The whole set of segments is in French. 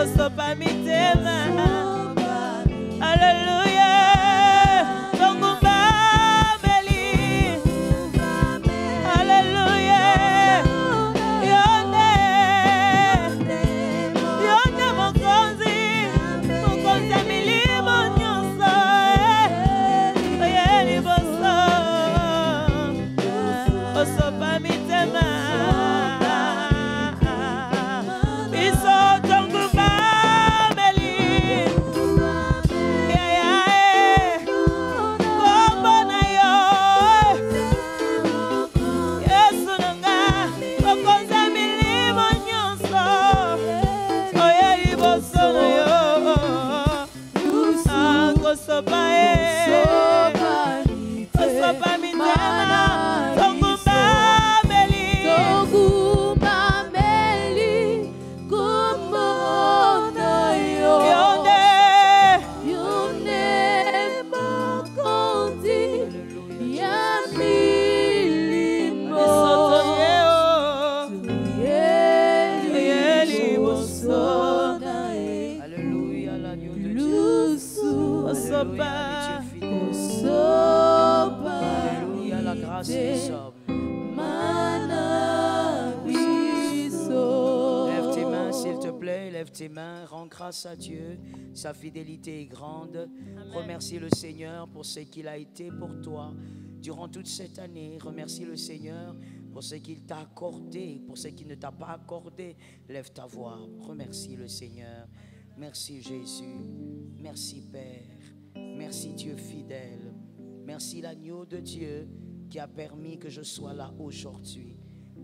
Kosopa mitema. Alléluia. Tongumba meli. Alléluia. Yonde. Yonde mokonzi. Mokonzi milimo nyonso. Oyeli boso. Kosopa mitema. Biso tongumba meli. Alléluia, la grâce des hommes. Lève tes mains, s'il te plaît, lève tes mains, rends grâce à Dieu, sa fidélité est grande. Remercie le Seigneur pour ce qu'il a été pour toi durant toute cette année. Remercie le Seigneur pour ce qu'il t'a accordé, pour ce qu'il ne t'a pas accordé. Lève ta voix, remercie le Seigneur. Merci Jésus, merci Père. Merci Dieu fidèle. Merci l'agneau de Dieu qui a permis que je sois là aujourd'hui.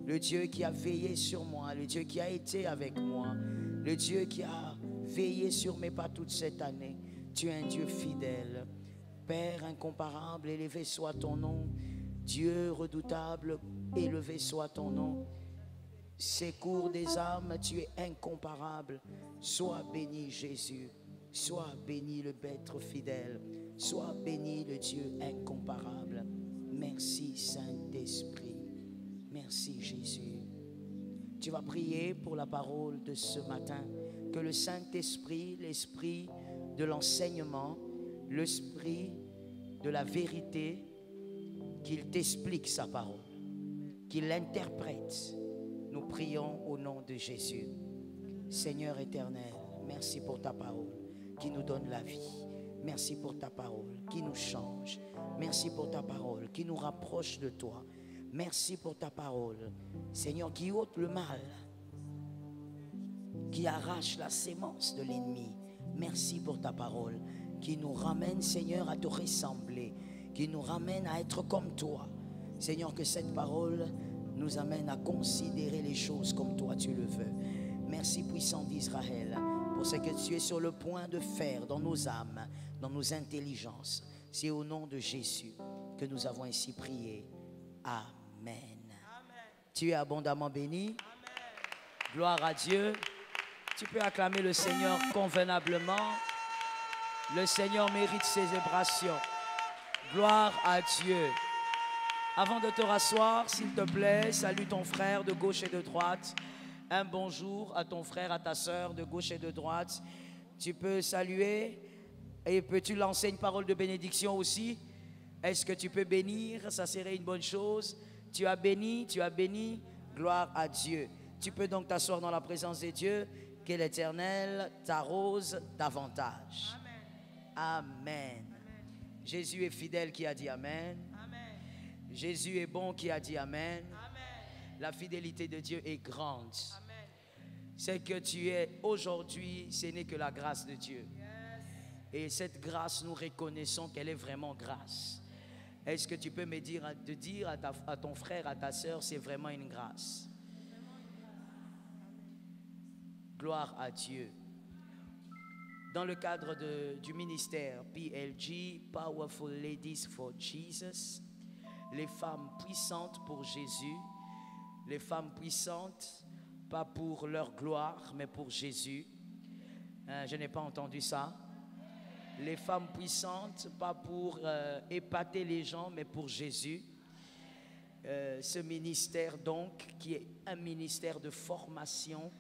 Le Dieu qui a veillé sur moi, le Dieu qui a été avec moi, le Dieu qui a veillé sur mes pas toute cette année. Tu es un Dieu fidèle. Père incomparable, élevé soit ton nom. Dieu redoutable, élevé soit ton nom. Secours des âmes, tu es incomparable. Sois béni Jésus. Sois béni le Maître fidèle. Sois béni le Dieu incomparable. Merci Saint-Esprit. Merci Jésus. Tu vas prier pour la parole de ce matin. Que le Saint-Esprit, l'esprit de l'enseignement, l'esprit de la vérité, qu'il t'explique sa parole, qu'il l'interprète. Nous prions au nom de Jésus. Seigneur éternel, merci pour ta parole qui nous donne la vie. Merci pour ta parole qui nous change. Merci pour ta parole qui nous rapproche de toi. Merci pour ta parole, Seigneur, qui ôte le mal, qui arrache la sémence de l'ennemi. Merci pour ta parole qui nous ramène, Seigneur, à te ressembler, qui nous ramène à être comme toi. Seigneur, que cette parole nous amène à considérer les choses comme toi tu le veux. Merci puissant d'Israël pour ce que tu es sur le point de faire dans nos âmes, dans nos intelligences. C'est au nom de Jésus que nous avons ainsi prié. Amen. Amen. Tu es abondamment béni. Amen. Gloire à Dieu. Tu peux acclamer le Seigneur convenablement. Le Seigneur mérite ses vibrations. Gloire à Dieu. Avant de te rasseoir, s'il te plaît, salue ton frère de gauche et de droite. Un bonjour à ton frère, à ta sœur de gauche et de droite. Tu peux saluer et peux-tu lancer une parole de bénédiction aussi? Est-ce que tu peux bénir? Ça serait une bonne chose. Tu as béni, gloire à Dieu. Tu peux donc t'asseoir dans la présence de Dieu. Que l'Éternel t'arrose davantage. Amen. Amen. Jésus est fidèle qui a dit Amen. Amen. Jésus est bon qui a dit Amen. Amen. La fidélité de Dieu est grande. Ce que tu es aujourd'hui, ce n'est que la grâce de Dieu. Et cette grâce, nous reconnaissons qu'elle est vraiment grâce. Est-ce que tu peux me dire, de dire à ton frère, à ta sœur, c'est vraiment une grâce? Gloire à Dieu. Dans le cadre du ministère PLG, Powerful Ladies for Jesus, les femmes puissantes pour Jésus, les femmes puissantes, pas pour leur gloire, mais pour Jésus. Je n'ai pas entendu ça. Les femmes puissantes, pas pour épater les gens, mais pour Jésus. Ce ministère donc, qui est un ministère de formation,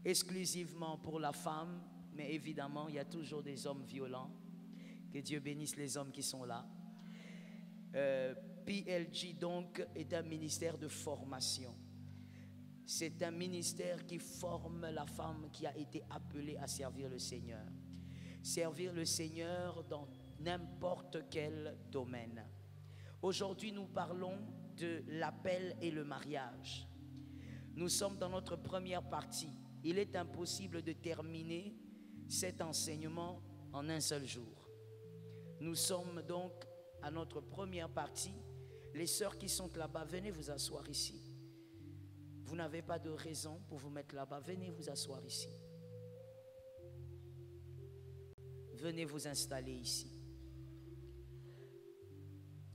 exclusivement pour la femme, mais évidemment, il y a toujours des hommes violents. Que Dieu bénisse les hommes qui sont là. PLG donc est un ministère de formation. C'est un ministère qui forme la femme qui a été appelée à servir le Seigneur. Servir le Seigneur dans n'importe quel domaine. Aujourd'hui, nous parlons de l'appel et le mariage. Nous sommes dans notre première partie. Il est impossible de terminer cet enseignement en un seul jour. Nous sommes donc à notre première partie. Les sœurs qui sont là-bas, venez vous asseoir ici. Vous n'avez pas de raison pour vous mettre là-bas. Venez vous asseoir ici. Venez vous installer ici.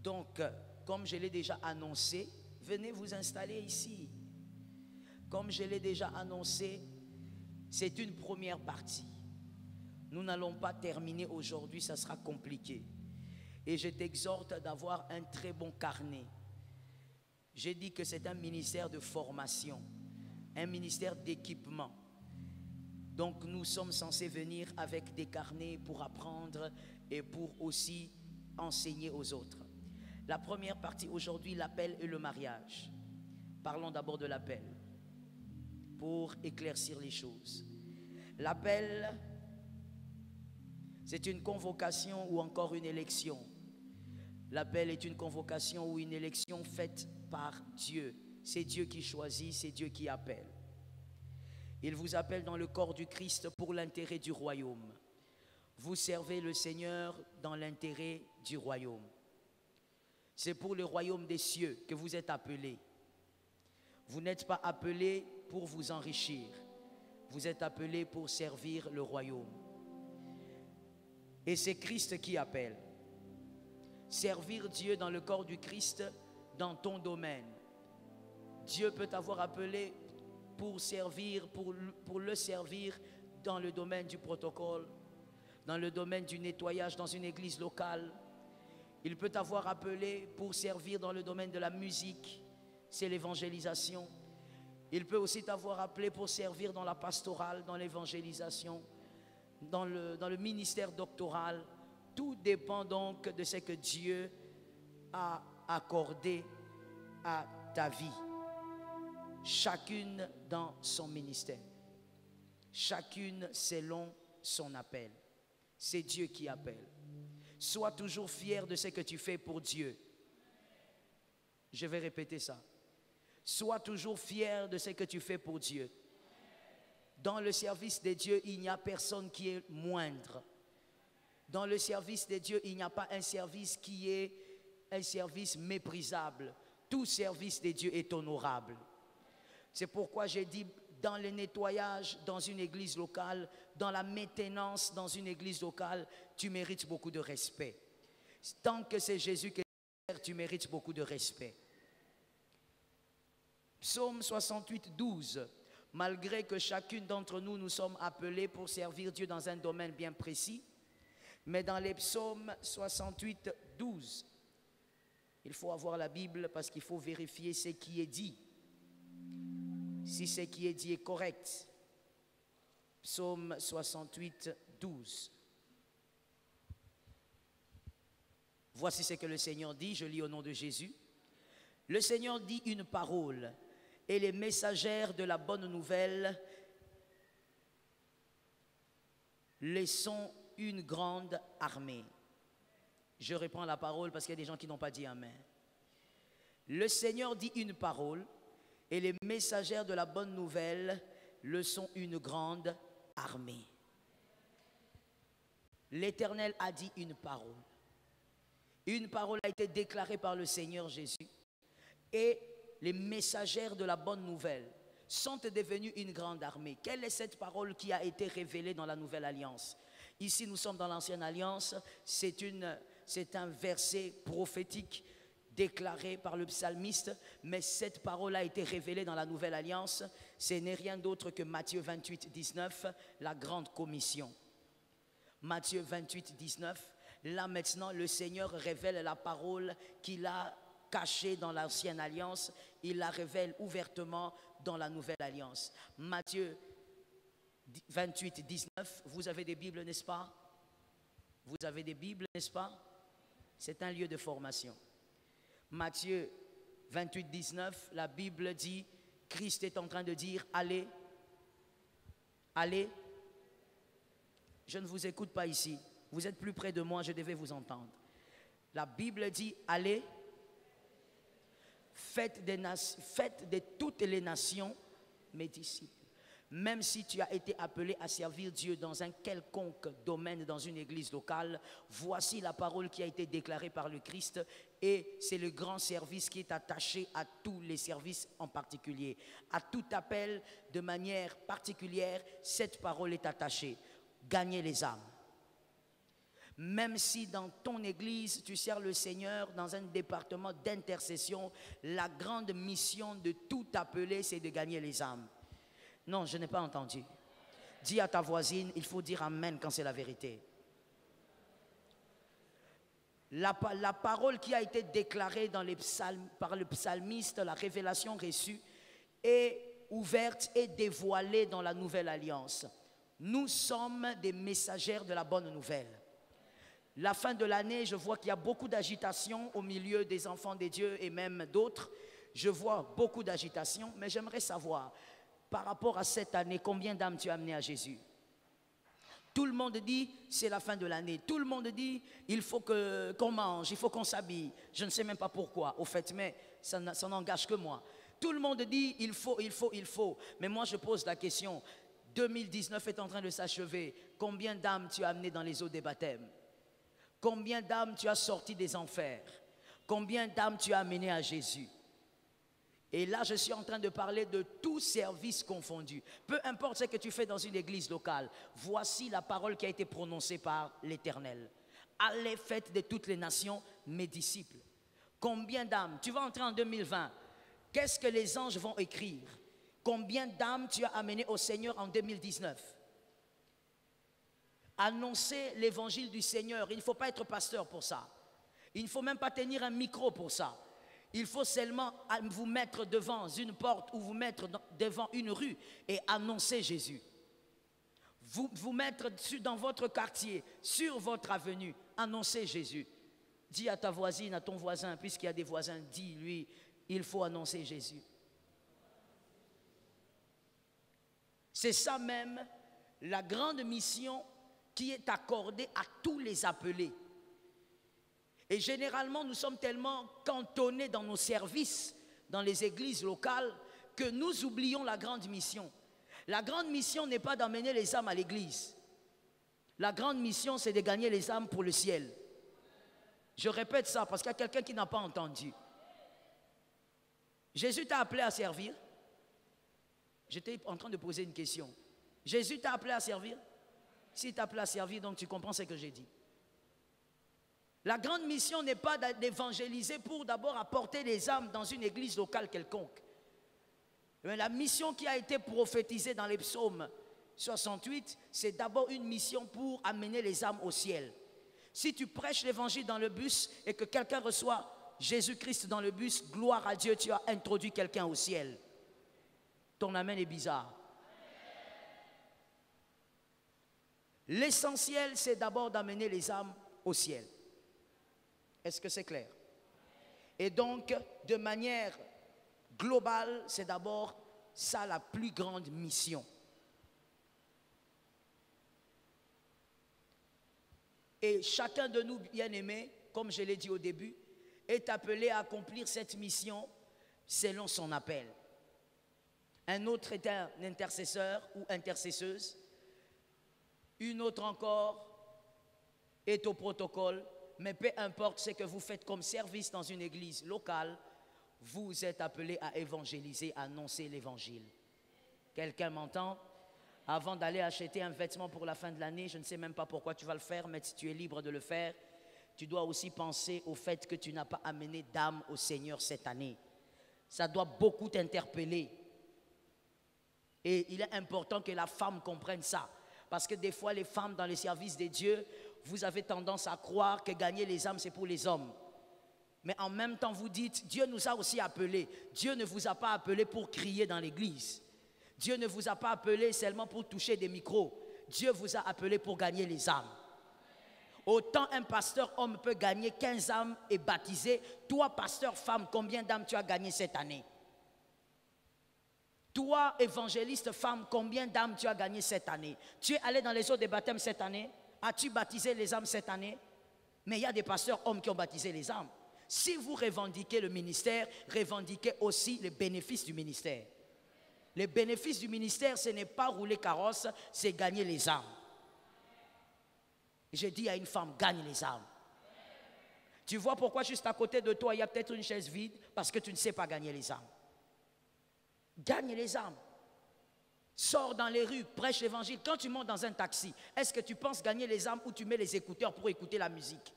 Donc, comme je l'ai déjà annoncé, venez vous installer ici. Comme je l'ai déjà annoncé, c'est une première partie. Nous n'allons pas terminer aujourd'hui, ça sera compliqué. Et je t'exhorte d'avoir un très bon carnet. J'ai dit que c'est un ministère de formation, un ministère d'équipement. Donc nous sommes censés venir avec des carnets pour apprendre et pour aussi enseigner aux autres. La première partie aujourd'hui, l'appel et le mariage. Parlons d'abord de l'appel pour éclaircir les choses. L'appel, c'est une convocation ou encore une élection. L'appel est une convocation ou une élection faite par Dieu. C'est Dieu qui choisit, c'est Dieu qui appelle. Il vous appelle dans le corps du Christ pour l'intérêt du royaume. Vous servez le Seigneur dans l'intérêt du royaume. C'est pour le royaume des cieux que vous êtes appelés. Vous n'êtes pas appelés pour vous enrichir. Vous êtes appelés pour servir le royaume. Et c'est Christ qui appelle. Servir Dieu dans le corps du Christ, dans ton domaine. Dieu peut t'avoir appelé pour servir, pour le servir dans le domaine du protocole, dans le domaine du nettoyage dans une église locale. Il peut t'avoir appelé pour servir dans le domaine de la musique, c'est l'évangélisation. Il peut aussi t'avoir appelé pour servir dans la pastorale, dans l'évangélisation, dans le ministère doctoral. Tout dépend donc de ce que Dieu a accordé à ta vie. Chacune dans son ministère. Chacune selon son appel. C'est Dieu qui appelle. Sois toujours fier de ce que tu fais pour Dieu. Je vais répéter ça. Sois toujours fier de ce que tu fais pour Dieu. Dans le service de Dieu, il n'y a personne qui est moindre. Dans le service de Dieu, il n'y a pas un service qui est un service méprisable. Tout service de Dieu est honorable. C'est pourquoi j'ai dit, dans le nettoyage dans une église locale, dans la maintenance dans une église locale, tu mérites beaucoup de respect. Tant que c'est Jésus qui est là, tu mérites beaucoup de respect. Psaume 68, 12. Malgré que chacune d'entre nous, nous sommes appelés pour servir Dieu dans un domaine bien précis, mais dans les psaumes 68, 12, il faut avoir la Bible parce qu'il faut vérifier ce qui est dit. Si ce qui est dit est correct. Psaume 68, 12. Voici ce que le Seigneur dit, je lis au nom de Jésus. Le Seigneur dit une parole, et les messagères de la bonne nouvelle les sont une grande armée. Je reprends la parole parce qu'il y a des gens qui n'ont pas dit amen. Le Seigneur dit une parole, et les messagères de la bonne nouvelle le sont une grande armée. L'Éternel a dit une parole. Une parole a été déclarée par le Seigneur Jésus. Et les messagères de la bonne nouvelle sont devenues une grande armée. Quelle est cette parole qui a été révélée dans la Nouvelle Alliance? Ici, nous sommes dans l'Ancienne Alliance. C'est un verset prophétique déclaré par le psalmiste, mais cette parole a été révélée dans la Nouvelle Alliance. Ce n'est rien d'autre que Matthieu 28, 19, la grande commission. Matthieu 28, 19, là maintenant le Seigneur révèle la parole qu'il a cachée dans l'Ancienne Alliance, il la révèle ouvertement dans la Nouvelle Alliance. Matthieu 28, 19. Vous avez des Bibles, n'est-ce pas? Vous avez des Bibles, n'est-ce pas? C'est un lieu de formation. Matthieu 28, 19, la Bible dit, Christ est en train de dire, allez, allez. Je ne vous écoute pas ici. Vous êtes plus près de moi, je devais vous entendre. La Bible dit, allez, faites de toutes les nations mes disciples. Même si tu as été appelé à servir Dieu dans un quelconque domaine, dans une église locale, voici la parole qui a été déclarée par le Christ et c'est le grand service qui est attaché à tous les services en particulier. À tout appel de manière particulière, cette parole est attachée. Gagner les âmes. Même si dans ton église, tu sers le Seigneur dans un département d'intercession, la grande mission de tout appelé, c'est de gagner les âmes. Non, je n'ai pas entendu. Dis à ta voisine, il faut dire amen quand c'est la vérité. La parole qui a été déclarée dans les psaumes, par le psalmiste, la révélation reçue, est ouverte et dévoilée dans la nouvelle alliance. Nous sommes des messagères de la bonne nouvelle. La fin de l'année, je vois qu'il y a beaucoup d'agitation au milieu des enfants des dieux et même d'autres. Je vois beaucoup d'agitation, mais j'aimerais savoir, par rapport à cette année, combien d'âmes tu as amenées à Jésus? Tout le monde dit, c'est la fin de l'année. Tout le monde dit, il faut qu'on mange, il faut qu'on s'habille. Je ne sais même pas pourquoi, au fait, mais ça n'engage que moi. Tout le monde dit, il faut. Mais moi, je pose la question, 2019 est en train de s'achever. Combien d'âmes tu as amenées dans les eaux des baptêmes? Combien d'âmes tu as sorties des enfers? Combien d'âmes tu as amenées à Jésus? Et là, je suis en train de parler de tout service confondu. Peu importe ce que tu fais dans une église locale, voici la parole qui a été prononcée par l'Éternel. Allez, faites de toutes les nations mes disciples. Combien d'âmes? Tu vas entrer en 2020. Qu'est-ce que les anges vont écrire? Combien d'âmes tu as amenées au Seigneur en 2019? Annoncer l'évangile du Seigneur. Il ne faut pas être pasteur pour ça. Il ne faut même pas tenir un micro pour ça. Il faut seulement vous mettre devant une porte ou vous mettre devant une rue et annoncer Jésus. Vous mettre dans votre quartier, sur votre avenue, annoncer Jésus. Dis à ta voisine, à ton voisin, puisqu'il y a des voisins, dis-lui, il faut annoncer Jésus. C'est ça même la grande mission qui est accordée à tous les appelés. Et généralement, nous sommes tellement cantonnés dans nos services, dans les églises locales, que nous oublions la grande mission. La grande mission n'est pas d'amener les âmes à l'église. La grande mission, c'est de gagner les âmes pour le ciel. Je répète ça parce qu'il y a quelqu'un qui n'a pas entendu. Jésus t'a appelé à servir. J'étais en train de poser une question. Jésus t'a appelé à servir? S'il t'a appelé à servir, donc tu comprends ce que j'ai dit. La grande mission n'est pas d'évangéliser pour d'abord apporter les âmes dans une église locale quelconque. Mais la mission qui a été prophétisée dans les psaumes 68, c'est d'abord une mission pour amener les âmes au ciel. Si tu prêches l'évangile dans le bus et que quelqu'un reçoit Jésus-Christ dans le bus, gloire à Dieu, tu as introduit quelqu'un au ciel. Ton amen est bizarre. L'essentiel, c'est d'abord d'amener les âmes au ciel. Est-ce que c'est clair? Et donc, de manière globale, c'est d'abord ça la plus grande mission. Et chacun de nous, bien-aimés, comme je l'ai dit au début, est appelé à accomplir cette mission selon son appel. Un autre est un intercesseur ou intercesseuse. Une autre encore est au protocole. Mais peu importe ce que vous faites comme service dans une église locale, vous êtes appelé à évangéliser, à annoncer l'évangile. Quelqu'un m'entend? Avant d'aller acheter un vêtement pour la fin de l'année, je ne sais même pas pourquoi tu vas le faire, mais si tu es libre de le faire, tu dois aussi penser au fait que tu n'as pas amené d'âme au Seigneur cette année. Ça doit beaucoup t'interpeller. Et il est important que la femme comprenne ça. Parce que des fois, les femmes dans les services des dieux, vous avez tendance à croire que gagner les âmes, c'est pour les hommes. Mais en même temps, vous dites, Dieu nous a aussi appelés. Dieu ne vous a pas appelés pour crier dans l'église. Dieu ne vous a pas appelé seulement pour toucher des micros. Dieu vous a appelé pour gagner les âmes. Autant un pasteur homme peut gagner 15 âmes et baptiser. Toi, pasteur femme, combien d'âmes tu as gagné cette année? Toi, évangéliste femme, combien d'âmes tu as gagné cette année? Tu es allé dans les eaux des baptêmes cette année? As-tu baptisé les âmes cette année? Mais il y a des pasteurs hommes qui ont baptisé les âmes. Si vous revendiquez le ministère, revendiquez aussi les bénéfices du ministère. Les bénéfices du ministère, ce n'est pas rouler carrosse, c'est gagner les âmes. J'ai dit à une femme, gagne les âmes. Tu vois pourquoi juste à côté de toi, il y a peut-être une chaise vide? Parce que tu ne sais pas gagner les âmes. Gagne les âmes. Sors dans les rues, prêche l'évangile. Quand tu montes dans un taxi, est-ce que tu penses gagner les âmes ou tu mets les écouteurs pour écouter la musique?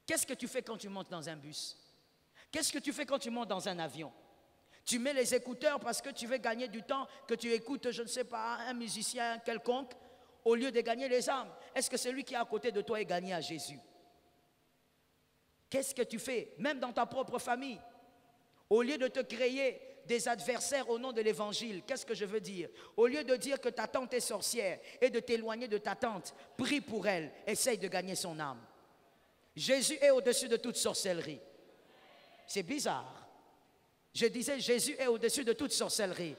Qu'est-ce que tu fais quand tu montes dans un bus? Qu'est-ce que tu fais quand tu montes dans un avion? Tu mets les écouteurs parce que tu veux gagner du temps, que tu écoutes, je ne sais pas, un musicien quelconque, au lieu de gagner les âmes. Est-ce que celui qui est à côté de toi est gagné à Jésus? Qu'est-ce que tu fais? Même dans ta propre famille, au lieu de te créer des adversaires au nom de l'évangile, qu'est-ce que je veux dire? Au lieu de dire que ta tante est sorcière et de t'éloigner de ta tante, prie pour elle, essaye de gagner son âme. Jésus est au-dessus de toute sorcellerie. C'est bizarre. Je disais, Jésus est au-dessus de toute sorcellerie.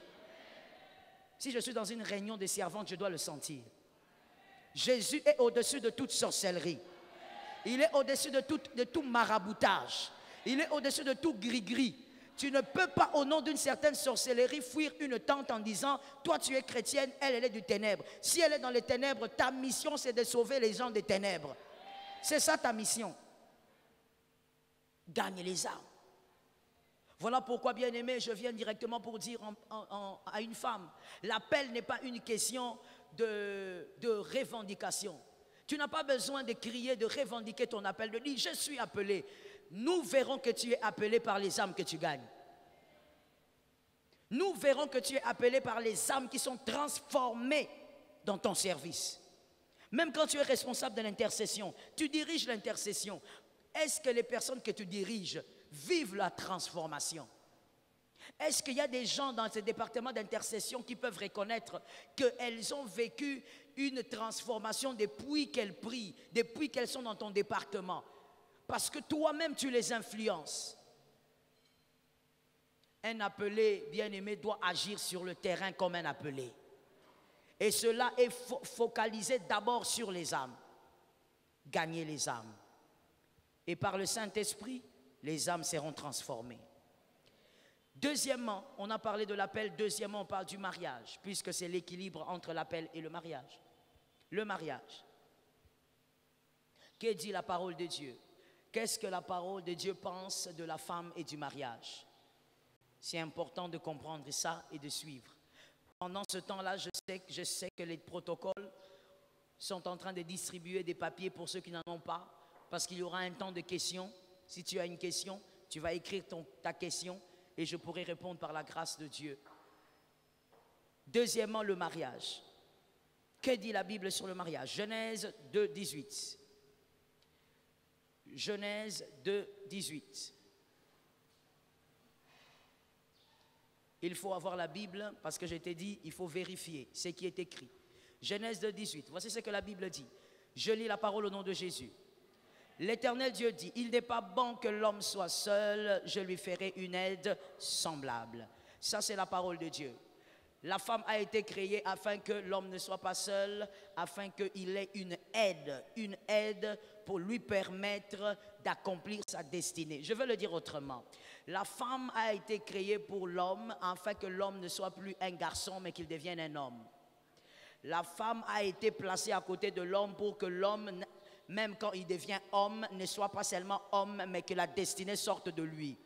Si je suis dans une réunion des servantes, je dois le sentir. Jésus est au-dessus de toute sorcellerie. Il est au-dessus de tout maraboutage. Il est au-dessus de tout gris-gris. Tu ne peux pas, au nom d'une certaine sorcellerie, fuir une tante en disant, toi tu es chrétienne, elle est du ténèbre. Si elle est dans les ténèbres, ta mission c'est de sauver les gens des ténèbres. C'est ça ta mission. Gagne les âmes. Voilà pourquoi, bien-aimé, je viens directement pour dire à une femme, l'appel n'est pas une question de revendication. Tu n'as pas besoin de crier, de revendiquer ton appel, de dire, je suis appelé. Nous verrons que tu es appelé par les âmes que tu gagnes. Nous verrons que tu es appelé par les âmes qui sont transformées dans ton service. Même quand tu es responsable de l'intercession, tu diriges l'intercession. Est-ce que les personnes que tu diriges vivent la transformation? Est-ce qu'il y a des gens dans ce département d'intercession qui peuvent reconnaître qu'elles ont vécu une transformation depuis qu'elles prient, depuis qu'elles sont dans ton département? Parce que toi-même tu les influences. Un appelé, bien-aimé, doit agir sur le terrain comme un appelé. Et cela est focalisé d'abord sur les âmes. Gagner les âmes. Et par le Saint-Esprit, les âmes seront transformées. Deuxièmement, on a parlé de l'appel. Deuxièmement, on parle du mariage, puisque c'est l'équilibre entre l'appel et le mariage. Le mariage. Que dit la parole de Dieu? Qu'est-ce que la parole de Dieu pense de la femme et du mariage? C'est important de comprendre ça et de suivre. Pendant ce temps-là, je sais que les protocoles sont en train de distribuer des papiers pour ceux qui n'en ont pas, parce qu'il y aura un temps de questions. Si tu as une question, tu vas écrire ta question et je pourrai répondre par la grâce de Dieu. Deuxièmement, le mariage. Que dit la Bible sur le mariage? Genèse 2, 18. Genèse 2, 18. Il faut avoir la Bible parce que je t'ai dit, il faut vérifier ce qui est écrit. Genèse 2, 18. Voici ce que la Bible dit. Je lis la parole au nom de Jésus. L'Éternel Dieu dit, il n'est pas bon que l'homme soit seul, je lui ferai une aide semblable. Ça, c'est la parole de Dieu. La femme a été créée afin que l'homme ne soit pas seul, afin qu'il ait une aide pour lui permettre d'accomplir sa destinée. Je veux le dire autrement. La femme a été créée pour l'homme afin que l'homme ne soit plus un garçon, mais qu'il devienne un homme. La femme a été placée à côté de l'homme pour que l'homme, même quand il devient homme, ne soit pas seulement homme, mais que la destinée sorte de lui.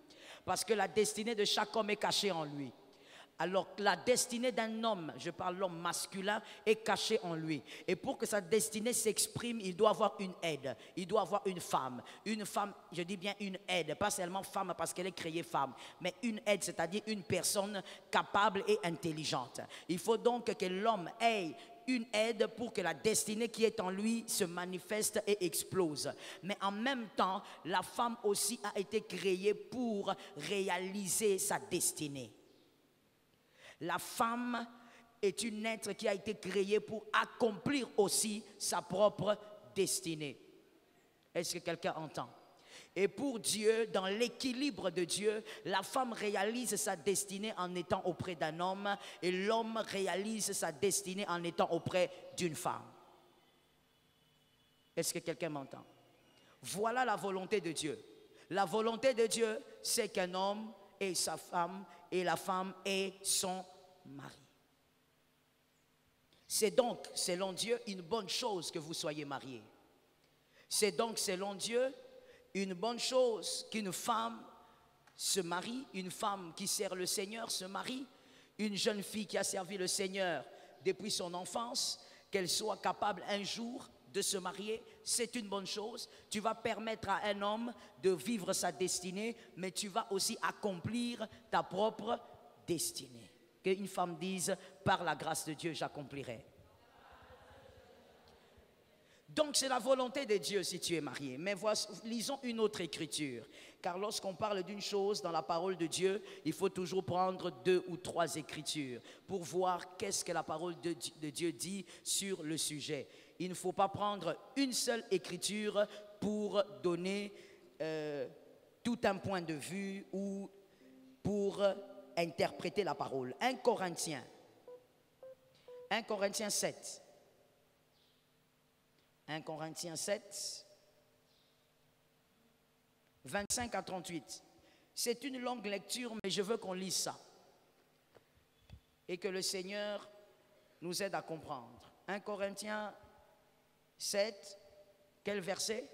Parce que la destinée de chaque homme est cachée en lui. Alors la destinée d'un homme, je parle l'homme masculin, est cachée en lui. Et pour que sa destinée s'exprime, il doit avoir une aide. Il doit avoir une femme. Une femme, je dis bien une aide, pas seulement femme parce qu'elle est créée femme, mais une aide, c'est-à-dire une personne capable et intelligente. Il faut donc que l'homme ait une aide pour que la destinée qui est en lui se manifeste et explose. Mais en même temps, la femme aussi a été créée pour réaliser sa destinée. La femme est une être qui a été créée pour accomplir aussi sa propre destinée. Est-ce que quelqu'un entend? Et pour Dieu, dans l'équilibre de Dieu, la femme réalise sa destinée en étant auprès d'un homme et l'homme réalise sa destinée en étant auprès d'une femme. Est-ce que quelqu'un m'entend? Voilà la volonté de Dieu. La volonté de Dieu, c'est qu'un homme ait sa femme et la femme ait son mari. C'est donc, selon Dieu, une bonne chose que vous soyez mariés. C'est donc, selon Dieu, une bonne chose qu'une femme se marie, une femme qui sert le Seigneur se marie, une jeune fille qui a servi le Seigneur depuis son enfance, qu'elle soit capable un jour de se marier, c'est une bonne chose. Tu vas permettre à un homme de vivre sa destinée, mais tu vas aussi accomplir ta propre destinée. Qu'une femme dise, par la grâce de Dieu, j'accomplirai. Donc c'est la volonté de Dieu si tu es marié. Mais lisons une autre écriture. Car lorsqu'on parle d'une chose dans la parole de Dieu, il faut toujours prendre 2 ou 3 écritures pour voir qu'est-ce que la parole de Dieu dit sur le sujet. Il ne faut pas prendre une seule écriture pour donner tout un point de vue ou pour interpréter la parole. 1 Corinthiens 7. 1 Corinthiens 7, 25 à 38. C'est une longue lecture, mais je veux qu'on lise ça. Et que le Seigneur nous aide à comprendre. 1 Corinthiens 7, quel verset?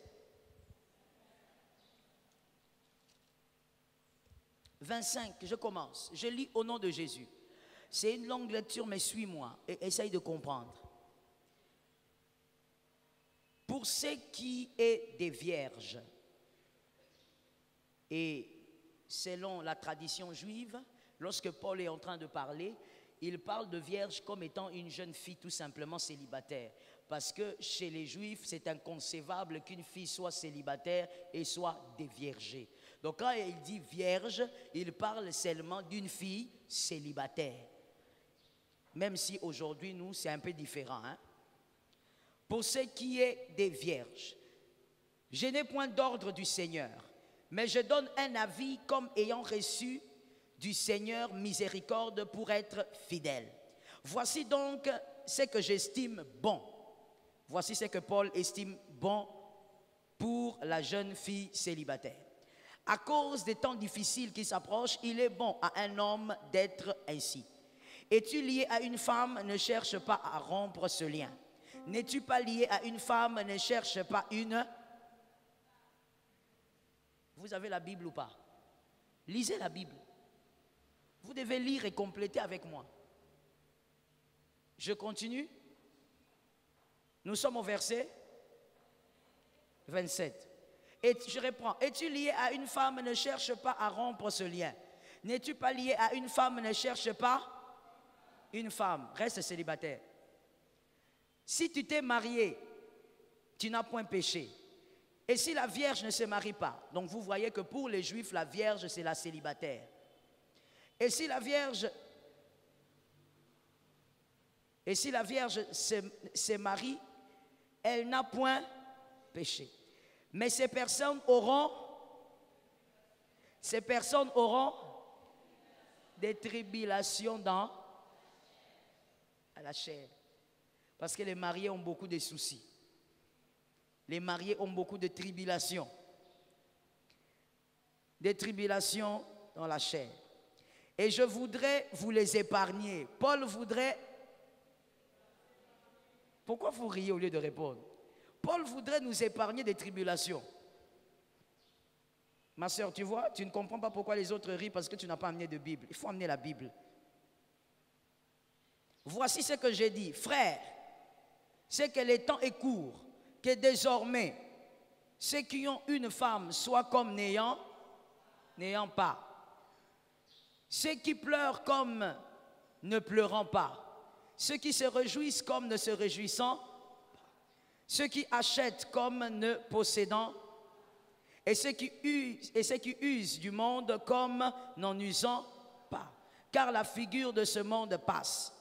25, je commence. Je lis au nom de Jésus. C'est une longue lecture, mais suis-moi et essaye de comprendre. Pour ce qui est des vierges, et selon la tradition juive, lorsque Paul est en train de parler, il parle de vierge comme étant une jeune fille tout simplement célibataire. Parce que chez les Juifs, c'est inconcevable qu'une fille soit célibataire et soit déviergée. Donc quand il dit vierge, il parle seulement d'une fille célibataire. Même si aujourd'hui, nous, c'est un peu différent, hein? Pour ce qui est des vierges, je n'ai point d'ordre du Seigneur, mais je donne un avis comme ayant reçu du Seigneur miséricorde pour être fidèle. Voici donc ce que j'estime bon. Voici ce que Paul estime bon pour la jeune fille célibataire. À cause des temps difficiles qui s'approchent, il est bon à un homme d'être ainsi. Es-tu lié à une femme, ne cherche pas à rompre ce lien. N'es-tu pas lié à une femme, ne cherche pas une... Vous avez la Bible ou pas? Lisez la Bible. Vous devez lire et compléter avec moi. Je continue. Nous sommes au verset 27. Et je reprends. Es-tu lié à une femme, ne cherche pas à rompre ce lien. N'es-tu pas lié à une femme, ne cherche pas une femme. Reste célibataire. Si tu t'es marié, tu n'as point péché. Et si la vierge ne se marie pas, donc vous voyez que pour les Juifs, la vierge, c'est la célibataire. Et si la vierge se marie, elle n'a point péché. Mais ces personnes auront des tribulations dans la chair. Parce que les mariés ont beaucoup de soucis. Les mariés ont beaucoup de tribulations. Des tribulations dans la chair. Et je voudrais vous les épargner. Paul voudrait... Pourquoi vous riez au lieu de répondre? Paul voudrait nous épargner des tribulations. Ma soeur, tu vois, tu ne comprends pas pourquoi les autres rient parce que tu n'as pas amené de Bible. Il faut amener la Bible. Voici ce que j'ai dit. Frères, c'est que le temps est court, que désormais, ceux qui ont une femme soient comme n'ayant pas. Ceux qui pleurent comme ne pleurant pas. Ceux qui se réjouissent comme ne se réjouissant pas. Ceux qui achètent comme ne possédant. Et ceux qui usent du monde comme n'en usant pas. car la figure de ce monde passe.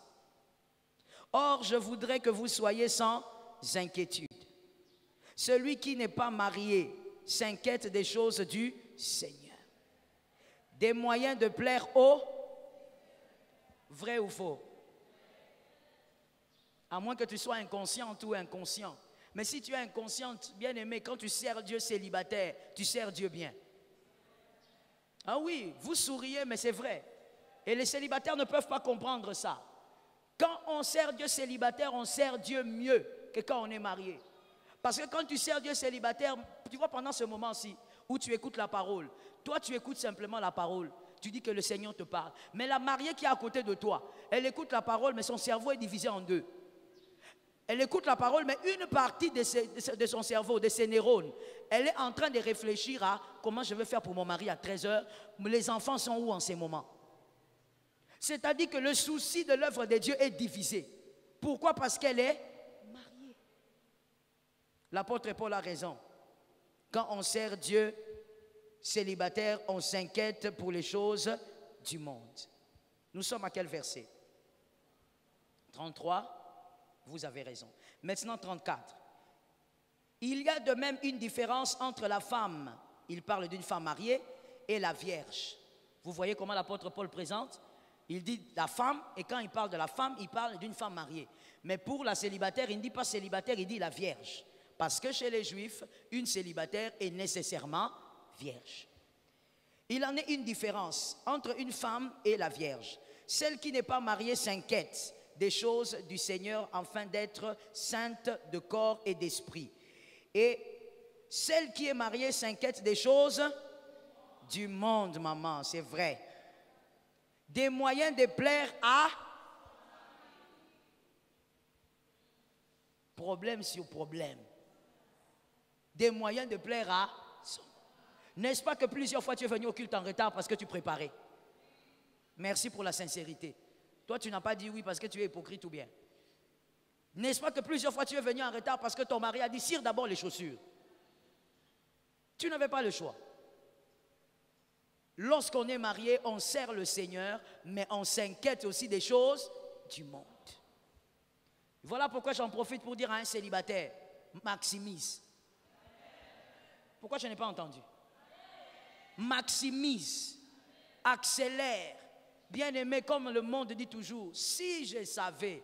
Or, je voudrais que vous soyez sans inquiétude. Celui qui n'est pas marié s'inquiète des choses du Seigneur, des moyens de plaire au... Vrai ou faux? À moins que tu sois inconsciente ou inconscient. Mais si tu es inconsciente, bien aimé, quand tu sers Dieu célibataire, tu sers Dieu bien. Ah oui, vous souriez, mais c'est vrai. Et les célibataires ne peuvent pas comprendre ça. Quand on sert Dieu célibataire, on sert Dieu mieux que quand on est marié. Parce que quand tu sers Dieu célibataire, tu vois, pendant ce moment-ci, où tu écoutes la parole, toi tu écoutes simplement la parole. Tu dis que le Seigneur te parle. Mais la mariée qui est à côté de toi, elle écoute la parole, mais son cerveau est divisé en deux. Elle écoute la parole, mais une partie de son cerveau, de ses neurones, elle est en train de réfléchir à comment je vais faire pour mon mari à 13 h. Les enfants sont où en ces moments? C'est-à-dire que le souci de l'œuvre de Dieu est divisé. Pourquoi? Parce qu'elle est mariée. L'apôtre Paul a raison. Quand on sert Dieu célibataire, on s'inquiète pour les choses du monde. Nous sommes à quel verset? 33. Vous avez raison. Maintenant 34. Il y a de même une différence entre la femme, il parle d'une femme mariée, et la vierge. Vous voyez comment l'apôtre Paul présente? Il dit la femme, et quand il parle de la femme, il parle d'une femme mariée. Mais pour la célibataire, il ne dit pas célibataire, il dit la vierge. Parce que chez les Juifs, une célibataire est nécessairement vierge. Il en est une différence entre une femme et la vierge. Celle qui n'est pas mariée s'inquiète des choses du Seigneur afin d'être sainte de corps et d'esprit. Et celle qui est mariée s'inquiète des choses du monde, maman, c'est vrai. Des moyens de plaire à... Problème sur problème. Des moyens de plaire à... N'est-ce pas que plusieurs fois tu es venu au culte en retard parce que tu préparais? Merci pour la sincérité. Toi, tu n'as pas dit oui parce que tu es hypocrite ou bien. N'est-ce pas que plusieurs fois tu es venu en retard parce que ton mari a dit cire d'abord les chaussures? Tu n'avais pas le choix. Lorsqu'on est marié, on sert le Seigneur, mais on s'inquiète aussi des choses du monde. Voilà pourquoi j'en profite pour dire à un célibataire, maximise. Pourquoi je n'ai pas entendu? Maximise, accélère. Bien-aimé, comme le monde dit toujours, si je savais,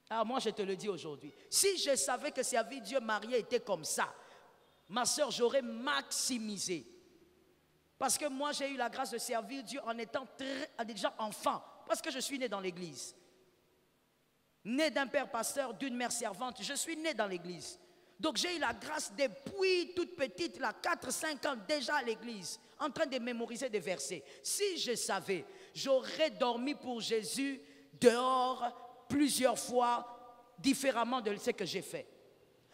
alors moi je te le dis aujourd'hui, si je savais que servir Dieu marié était comme ça, ma soeur, j'aurais maximisé. Parce que moi j'ai eu la grâce de servir Dieu en étant déjà enfant, parce que je suis né dans l'église. Né d'un père pasteur, d'une mère servante, je suis né dans l'église. Donc j'ai eu la grâce depuis toute petite, là, 4-5 ans déjà à l'église, en train de mémoriser des versets. Si je savais, j'aurais dormi pour Jésus dehors plusieurs fois, différemment de ce que j'ai fait.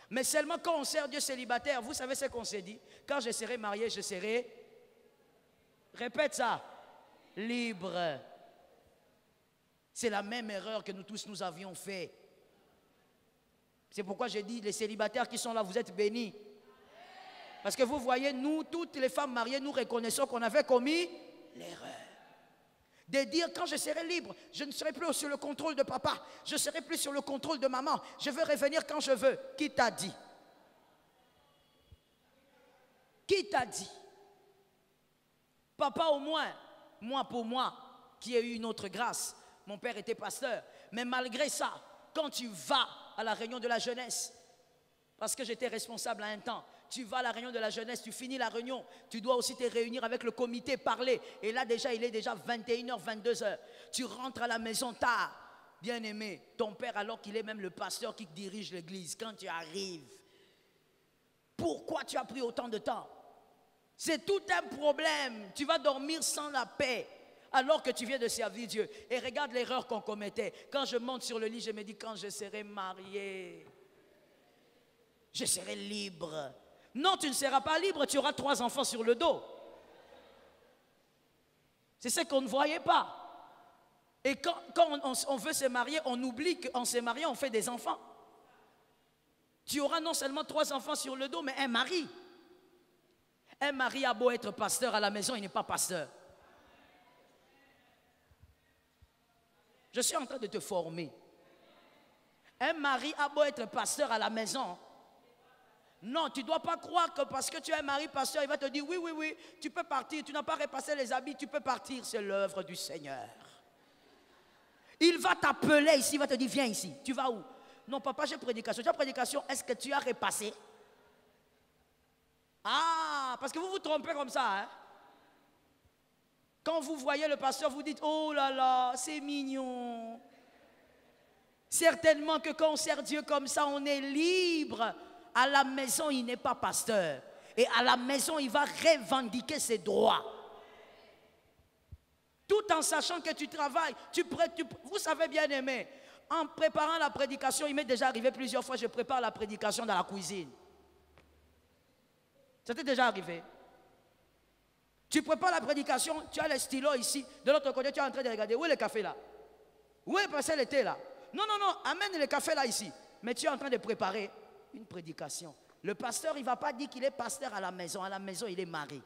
Mais seulement quand on sert Dieu célibataire, vous savez ce qu'on s'est dit? Quand je serai marié, je serai, répète ça, libre. C'est la même erreur que nous tous nous avions fait. C'est pourquoi j'ai dit, les célibataires qui sont là, vous êtes bénis. Parce que vous voyez, nous, toutes les femmes mariées, nous reconnaissons qu'on avait commis l'erreur. De dire, quand je serai libre, je ne serai plus sur le contrôle de papa, je ne serai plus sur le contrôle de maman, je veux revenir quand je veux. Qui t'a dit? Qui t'a dit? Papa au moins, moi pour moi, qui ai eu une autre grâce, mon père était pasteur, mais malgré ça, quand tu vas à la réunion de la jeunesse, parce que j'étais responsable à un temps, tu vas à la réunion de la jeunesse, tu finis la réunion, tu dois aussi te réunir avec le comité, parler, et là déjà il est déjà 21 h, 22 h, tu rentres à la maison tard, bien aimé, ton père alors qu'il est même le pasteur qui dirige l'église, quand tu arrives, pourquoi tu as pris autant de temps? C'est tout un problème, tu vas dormir sans la paix, alors que tu viens de servir Dieu. Et regarde l'erreur qu'on commettait. Quand je monte sur le lit, je me dis, quand je serai marié, je serai libre. Non, tu ne seras pas libre, tu auras 3 enfants sur le dos. C'est ce qu'on ne voyait pas. Et quand on veut se marier, on oublie qu'en se mariant, on fait des enfants. Tu auras non seulement 3 enfants sur le dos, mais un mari. Un mari a beau être pasteur à la maison, il n'est pas pasteur. Je suis en train de te former. Un mari a beau être pasteur à la maison. Non, tu ne dois pas croire que parce que tu es un mari pasteur, il va te dire, oui, oui, oui, tu peux partir, tu n'as pas repassé les habits, tu peux partir, c'est l'œuvre du Seigneur. Il va t'appeler ici, il va te dire, viens ici, tu vas où? Non, papa, j'ai prédication. Tu as prédication, est-ce que tu as repassé? Ah, parce que vous vous trompez comme ça, hein? Quand vous voyez le pasteur, vous dites, oh là là, c'est mignon. Certainement que quand on sert Dieu comme ça, on est libre. À la maison, il n'est pas pasteur. Et à la maison, il va revendiquer ses droits. Tout en sachant que tu travailles. Vous savez bien aimer. En préparant la prédication, il m'est déjà arrivé plusieurs fois, je prépare la prédication dans la cuisine. Ça t'est déjà arrivé? Tu prépares la prédication, tu as les stylos ici. De l'autre côté, tu es en train de regarder. Où est le café là? Où est passé le thé là? Non, non, non, amène le café là ici. Mais tu es en train de préparer une prédication. Le pasteur, il ne va pas dire qu'il est pasteur à la maison. À la maison, il est marié.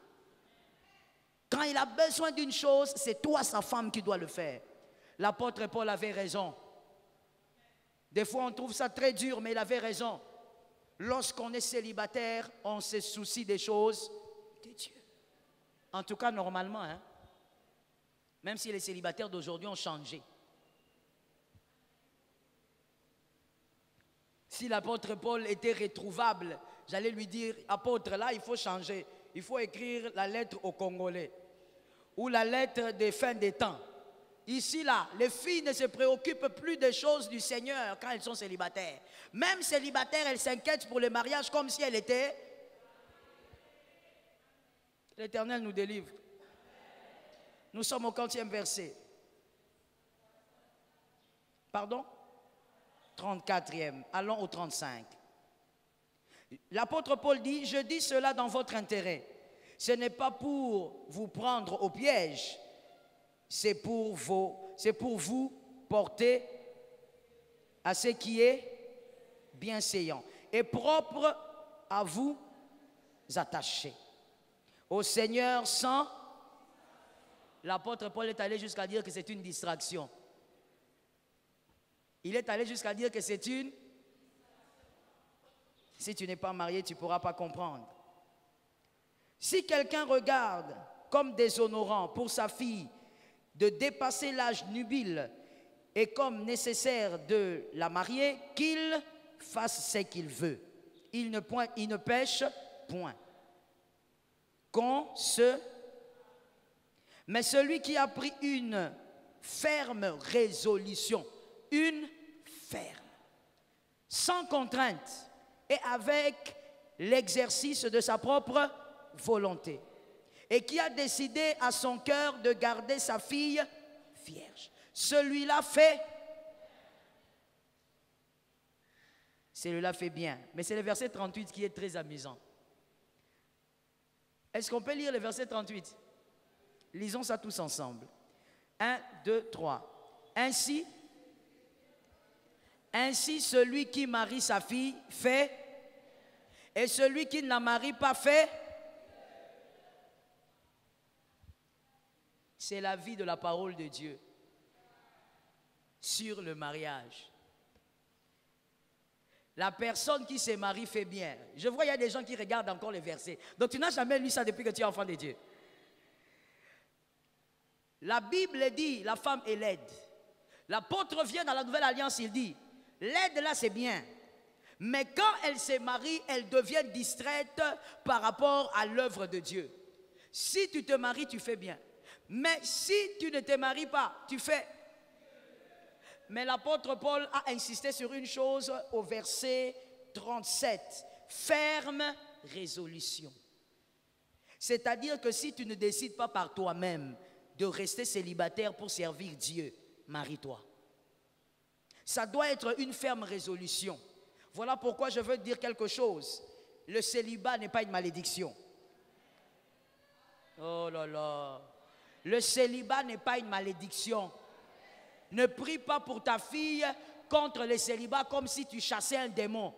Quand il a besoin d'une chose, c'est toi, sa femme, qui doit le faire. L'apôtre Paul avait raison. Des fois, on trouve ça très dur, mais il avait raison. Lorsqu'on est célibataire, on se soucie des choses de Dieu. En tout cas, normalement, hein? Même si les célibataires d'aujourd'hui ont changé. Si l'apôtre Paul était retrouvable, j'allais lui dire, apôtre, là, il faut changer. Il faut écrire la lettre aux Congolais. Ou la lettre des fins des temps. Ici, là, les filles ne se préoccupent plus des choses du Seigneur quand elles sont célibataires. Même célibataires, elles s'inquiètent pour le mariage comme si elles étaient... L'Éternel nous délivre. Nous sommes au 40e verset. Pardon? 34e. Allons au 35. L'apôtre Paul dit, je dis cela dans votre intérêt. Ce n'est pas pour vous prendre au piège, c'est pour vous porter à ce qui est bienséant et propre à vous attacher. Au Seigneur sans... L'apôtre Paul est allé jusqu'à dire que c'est une distraction. Il est allé jusqu'à dire que c'est une... Si tu n'es pas marié, tu ne pourras pas comprendre. Si quelqu'un regarde comme déshonorant pour sa fille de dépasser l'âge nubile et comme nécessaire de la marier, qu'il fasse ce qu'il veut. Il ne pêche point. Mais celui qui a pris une ferme résolution, une ferme, sans contrainte et avec l'exercice de sa propre volonté, et qui a décidé à son cœur de garder sa fille vierge, celui-là fait bien. Mais c'est le verset 38 qui est très amusant. Est-ce qu'on peut lire le verset 38? Lisons ça tous ensemble. 1, 2, 3. Ainsi, celui qui marie sa fille fait, et celui qui ne la marie pas fait. C'est la vie de la parole de Dieu sur le mariage. La personne qui se marie fait bien. Je vois, il y a des gens qui regardent encore les versets. Donc, tu n'as jamais lu ça depuis que tu es enfant de Dieu. La Bible dit, la femme est laide. L'apôtre vient dans la Nouvelle Alliance, il dit, laide là c'est bien. Mais quand elle se marie, elle devient distraite par rapport à l'œuvre de Dieu. Si tu te maries, tu fais bien. Mais si tu ne te maries pas, tu fais... Mais l'apôtre Paul a insisté sur une chose au verset 37. Ferme résolution. C'est-à-dire que si tu ne décides pas par toi-même de rester célibataire pour servir Dieu, marie-toi. Ça doit être une ferme résolution. Voilà pourquoi je veux dire quelque chose. Le célibat n'est pas une malédiction. Oh là là. Le célibat n'est pas une malédiction. Ne prie pas pour ta fille contre le célibat comme si tu chassais un démon.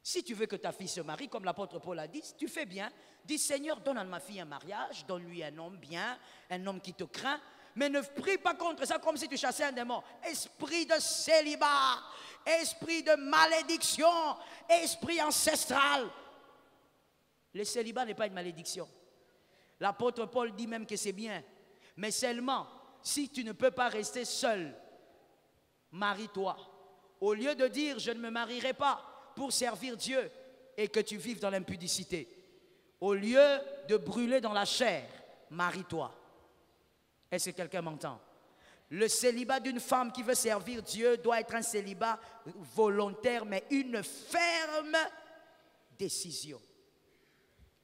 Si tu veux que ta fille se marie, comme l'apôtre Paul a dit, tu fais bien. Dis, Seigneur, donne à ma fille un mariage, donne-lui un homme bien, un homme qui te craint. Mais ne prie pas contre ça comme si tu chassais un démon. Esprit de célibat, esprit de malédiction, esprit ancestral. Le célibat n'est pas une malédiction. L'apôtre Paul dit même que c'est bien. Mais seulement, si tu ne peux pas rester seul, marie-toi. Au lieu de dire, je ne me marierai pas pour servir Dieu et que tu vives dans l'impudicité. Au lieu de brûler dans la chair, marie-toi. Est-ce que quelqu'un m'entend? Le célibat d'une femme qui veut servir Dieu doit être un célibat volontaire, mais une ferme décision.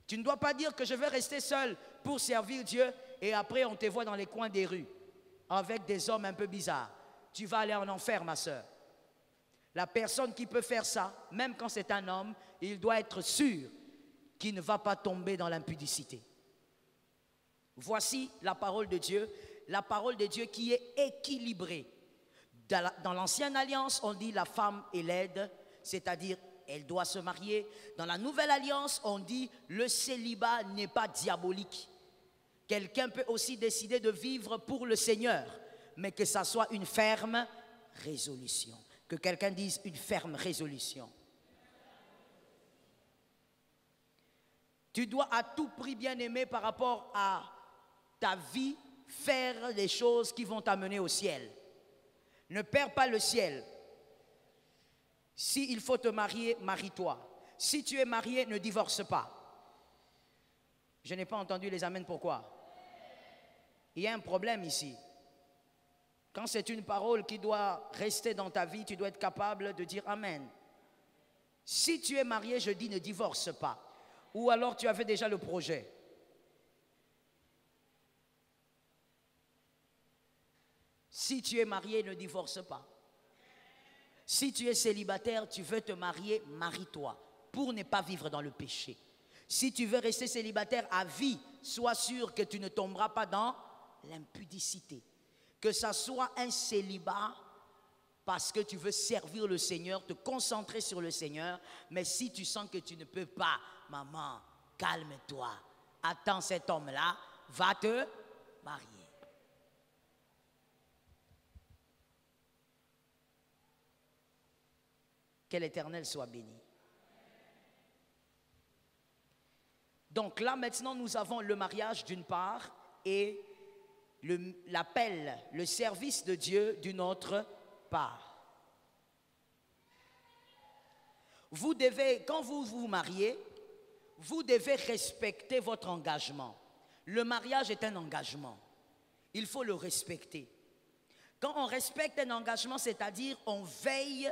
Tu ne dois pas dire que je vais rester seul pour servir Dieu et après on te voit dans les coins des rues avec des hommes un peu bizarres. Tu vas aller en enfer, ma soeur. La personne qui peut faire ça, même quand c'est un homme, il doit être sûr qu'il ne va pas tomber dans l'impudicité. Voici la parole de Dieu qui est équilibrée. Dans l'ancienne alliance, on dit la femme est laide, c'est-à-dire elle doit se marier. Dans la nouvelle alliance, on dit le célibat n'est pas diabolique. Quelqu'un peut aussi décider de vivre pour le Seigneur, mais que ça soit une ferme résolution. Que quelqu'un dise une ferme résolution. Tu dois à tout prix, bien-aimé, par rapport à ta vie, faire les choses qui vont t'amener au ciel. Ne perds pas le ciel. S'il faut te marier, marie-toi. Si tu es marié, ne divorce pas. Je n'ai pas entendu les amens, pourquoi? Il y a un problème ici. Quand c'est une parole qui doit rester dans ta vie, tu dois être capable de dire amen. Si tu es marié, je dis ne divorce pas. Ou alors tu avais déjà le projet. Si tu es marié, ne divorce pas. Si tu es célibataire, tu veux te marier, marie-toi pour ne pas vivre dans le péché. Si tu veux rester célibataire à vie, sois sûr que tu ne tomberas pas dans l'impudicité. Que ça soit un célibat parce que tu veux servir le Seigneur, te concentrer sur le Seigneur, mais si tu sens que tu ne peux pas, maman, calme-toi, attends cet homme-là, va te marier. Que l'Éternel soit béni. Donc là, maintenant, nous avons le mariage d'une part et l'appel, le service de Dieu d'une autre part. Vous devez, quand vous vous mariez, vous devez respecter votre engagement. Le mariage est un engagement. Il faut le respecter. Quand on respecte un engagement, c'est-à-dire on veille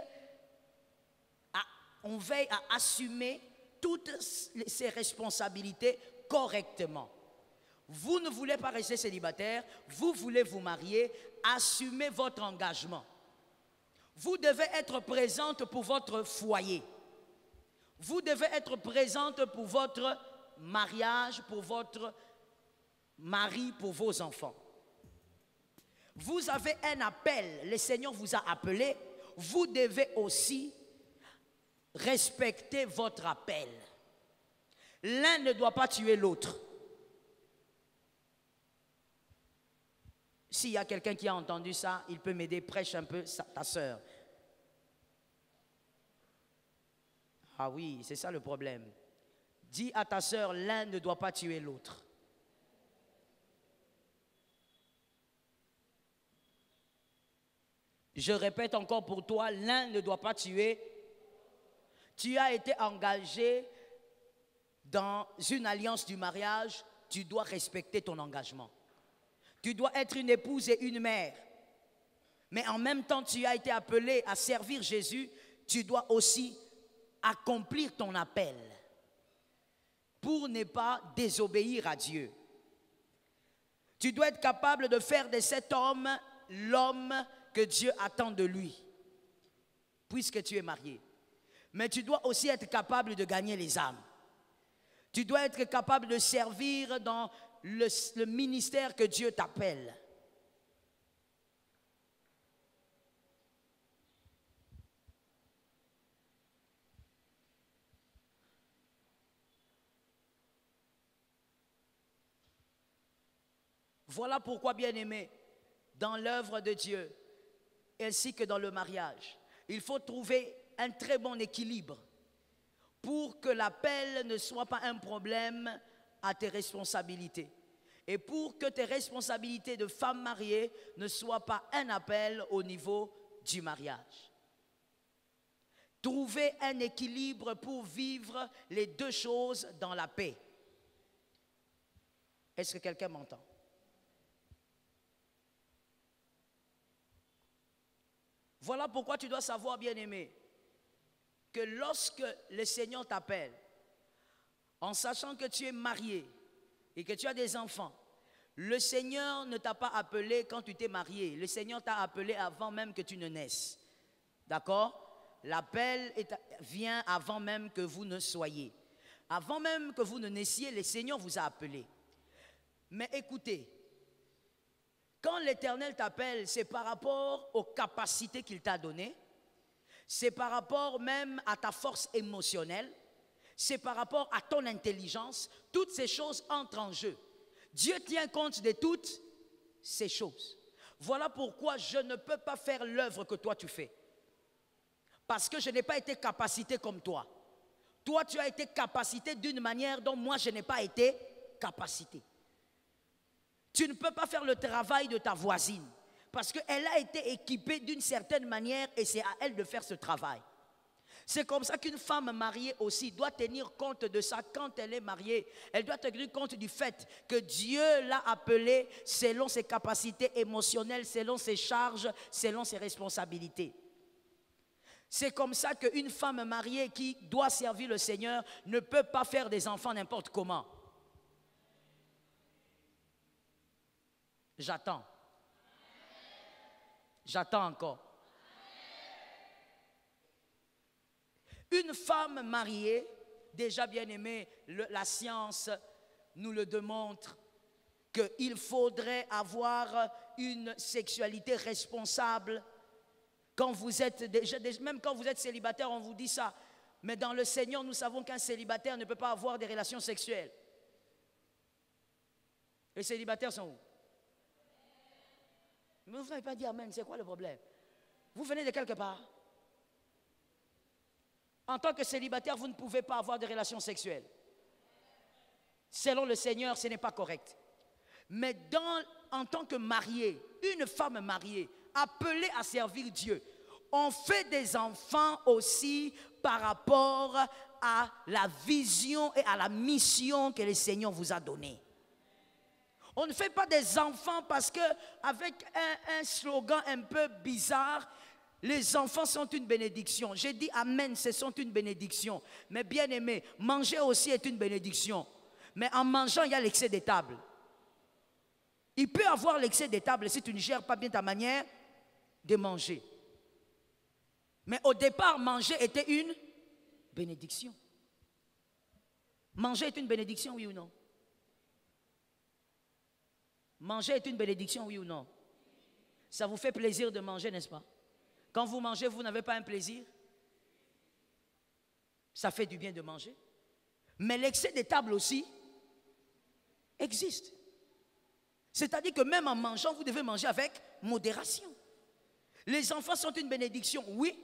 à assumer toutes ses responsabilités correctement. Vous ne voulez pas rester célibataire, vous voulez vous marier, assumez votre engagement. Vous devez être présente pour votre foyer. Vous devez être présente pour votre mariage, pour votre mari, pour vos enfants. Vous avez un appel, le Seigneur vous a appelé, vous devez aussi respecter votre appel. L'un ne doit pas tuer l'autre. S'il y a quelqu'un qui a entendu ça, il peut m'aider, prêche un peu ta sœur. Ah oui, c'est ça le problème. Dis à ta sœur, l'un ne doit pas tuer l'autre. Je répète encore pour toi, l'un ne doit pas tuer. Tu as été engagé dans une alliance du mariage, tu dois respecter ton engagement. Tu dois être une épouse et une mère. Mais en même temps, tu as été appelé à servir Jésus, tu dois aussi accomplir ton appel pour ne pas désobéir à Dieu. Tu dois être capable de faire de cet homme l'homme que Dieu attend de lui, puisque tu es marié. Mais tu dois aussi être capable de gagner les âmes. Tu dois être capable de servir dans le ministère que Dieu t'appelle. Voilà pourquoi, bien-aimés, dans l'œuvre de Dieu, ainsi que dans le mariage, il faut trouver un très bon équilibre pour que l'appel ne soit pas un problème à tes responsabilités et pour que tes responsabilités de femme mariée ne soient pas un appel au niveau du mariage. Trouver un équilibre pour vivre les deux choses dans la paix. Est-ce que quelqu'un m'entend? Voilà pourquoi tu dois savoir, bien-aimé, que lorsque le Seigneur t'appelle, en sachant que tu es marié et que tu as des enfants, le Seigneur ne t'a pas appelé quand tu t'es marié. Le Seigneur t'a appelé avant même que tu ne naisses. D'accord? L'appel vient avant même que vous ne soyez. Avant même que vous ne naissiez, le Seigneur vous a appelé. Mais écoutez, quand l'Éternel t'appelle, c'est par rapport aux capacités qu'il t'a données, c'est par rapport même à ta force émotionnelle, c'est par rapport à ton intelligence. Toutes ces choses entrent en jeu. Dieu tient compte de toutes ces choses. Voilà pourquoi je ne peux pas faire l'œuvre que toi tu fais. Parce que je n'ai pas été capacité comme toi. Toi, tu as été capacité d'une manière dont moi, je n'ai pas été capacité. Tu ne peux pas faire le travail de ta voisine parce qu'elle a été équipée d'une certaine manière et c'est à elle de faire ce travail. C'est comme ça qu'une femme mariée aussi doit tenir compte de ça quand elle est mariée. Elle doit tenir compte du fait que Dieu l'a appelée selon ses capacités émotionnelles, selon ses charges, selon ses responsabilités. C'est comme ça qu'une femme mariée qui doit servir le Seigneur ne peut pas faire des enfants n'importe comment. J'attends. J'attends encore. Une femme mariée, déjà bien aimée, la science nous le démontre, qu'il faudrait avoir une sexualité responsable. Quand vous êtes même quand vous êtes célibataire, on vous dit ça. Mais dans le Seigneur, nous savons qu'un célibataire ne peut pas avoir des relations sexuelles. Les célibataires sont où? Mais vous n'avez pas dit amen, c'est quoi le problème? Vous venez de quelque part. En tant que célibataire, vous ne pouvez pas avoir de relations sexuelles. Selon le Seigneur, ce n'est pas correct. Mais en tant que marié, une femme mariée, appelée à servir Dieu, on fait des enfants aussi par rapport à la vision et à la mission que le Seigneur vous a donnée. On ne fait pas des enfants parce qu'avec un slogan un peu bizarre, les enfants sont une bénédiction. J'ai dit amen, ce sont une bénédiction. Mais bien aimé, manger aussi est une bénédiction. Mais en mangeant, il y a l'excès des tables. Il peut y avoir l'excès des tables si tu ne gères pas bien ta manière de manger. Mais au départ, manger était une bénédiction. Manger est une bénédiction, oui ou non? Manger est une bénédiction, oui ou non? Ça vous fait plaisir de manger, n'est-ce pas? Quand vous mangez, vous n'avez pas un plaisir? Ça fait du bien de manger. Mais l'excès des tables aussi existe. C'est-à-dire que même en mangeant, vous devez manger avec modération. Les enfants sont une bénédiction, oui,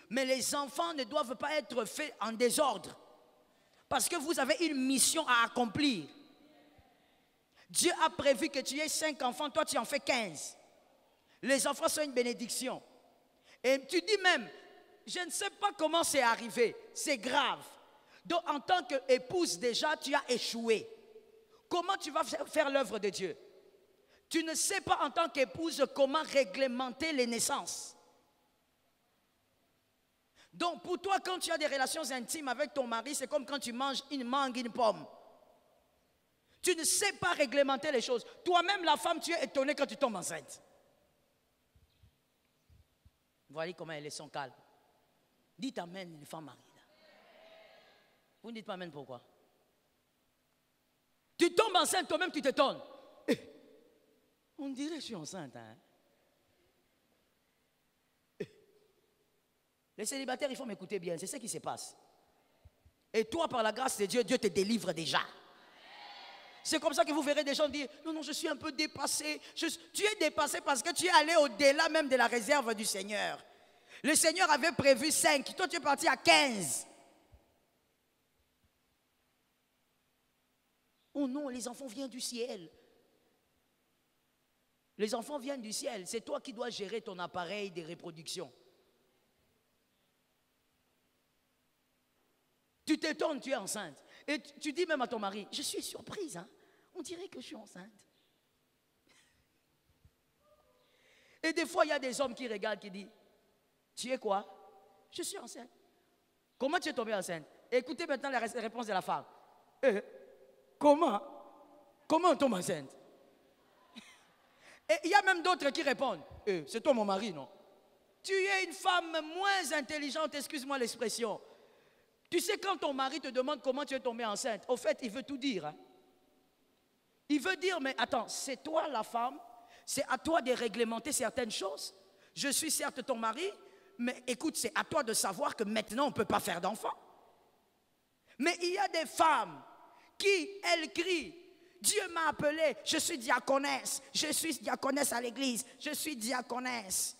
mais les enfants ne doivent pas être faits en désordre. Parce que vous avez une mission à accomplir. Dieu a prévu que tu aies 5 enfants, toi tu en fais 15. Les enfants sont une bénédiction. Et tu dis même, je ne sais pas comment c'est arrivé, c'est grave. Donc en tant qu'épouse déjà, tu as échoué. Comment tu vas faire l'œuvre de Dieu? Tu ne sais pas en tant qu'épouse comment réglementer les naissances. Donc pour toi, quand tu as des relations intimes avec ton mari, c'est comme quand tu manges une mangue, une pomme. Tu ne sais pas réglementer les choses. Toi-même, la femme, tu es étonnée quand tu tombes enceinte. Voyez comment elles sont calmes. Dites amen, les femmes mariées. Vous ne dites pas amen, pourquoi? Tu tombes enceinte, toi-même, tu t'étonnes. On dirait que je suis enceinte. Hein? Les célibataires, il faut m'écouter bien. C'est ce qui se passe. Et toi, par la grâce de Dieu, Dieu te délivre déjà. C'est comme ça que vous verrez des gens dire, non, non, je suis un peu dépassé. Tu es dépassé parce que tu es allé au-delà même de la réserve du Seigneur. Le Seigneur avait prévu 5, toi tu es parti à 15. Oh non, les enfants viennent du ciel. Les enfants viennent du ciel. C'est toi qui dois gérer ton appareil de reproduction. Tu t'étonnes, tu es enceinte. Et tu dis même à ton mari, je suis surprise, hein? On dirait que je suis enceinte. Et des fois, il y a des hommes qui regardent, qui disent, tu es quoi? Je suis enceinte. Comment tu es tombée enceinte? Écoutez maintenant la réponse de la femme. Comment? Comment on tombe enceinte? Et il y a même d'autres qui répondent, c'est toi mon mari, non? Tu es une femme moins intelligente, excuse-moi l'expression. Tu sais, quand ton mari te demande comment tu es tombée enceinte, au fait, il veut tout dire. Hein? Il veut dire, mais attends, c'est toi la femme, c'est à toi de réglementer certaines choses. Je suis certes ton mari, mais écoute, c'est à toi de savoir que maintenant, on ne peut pas faire d'enfant. Mais il y a des femmes qui, elles crient, Dieu m'a appelé, je suis diaconesse à l'église, je suis diaconesse.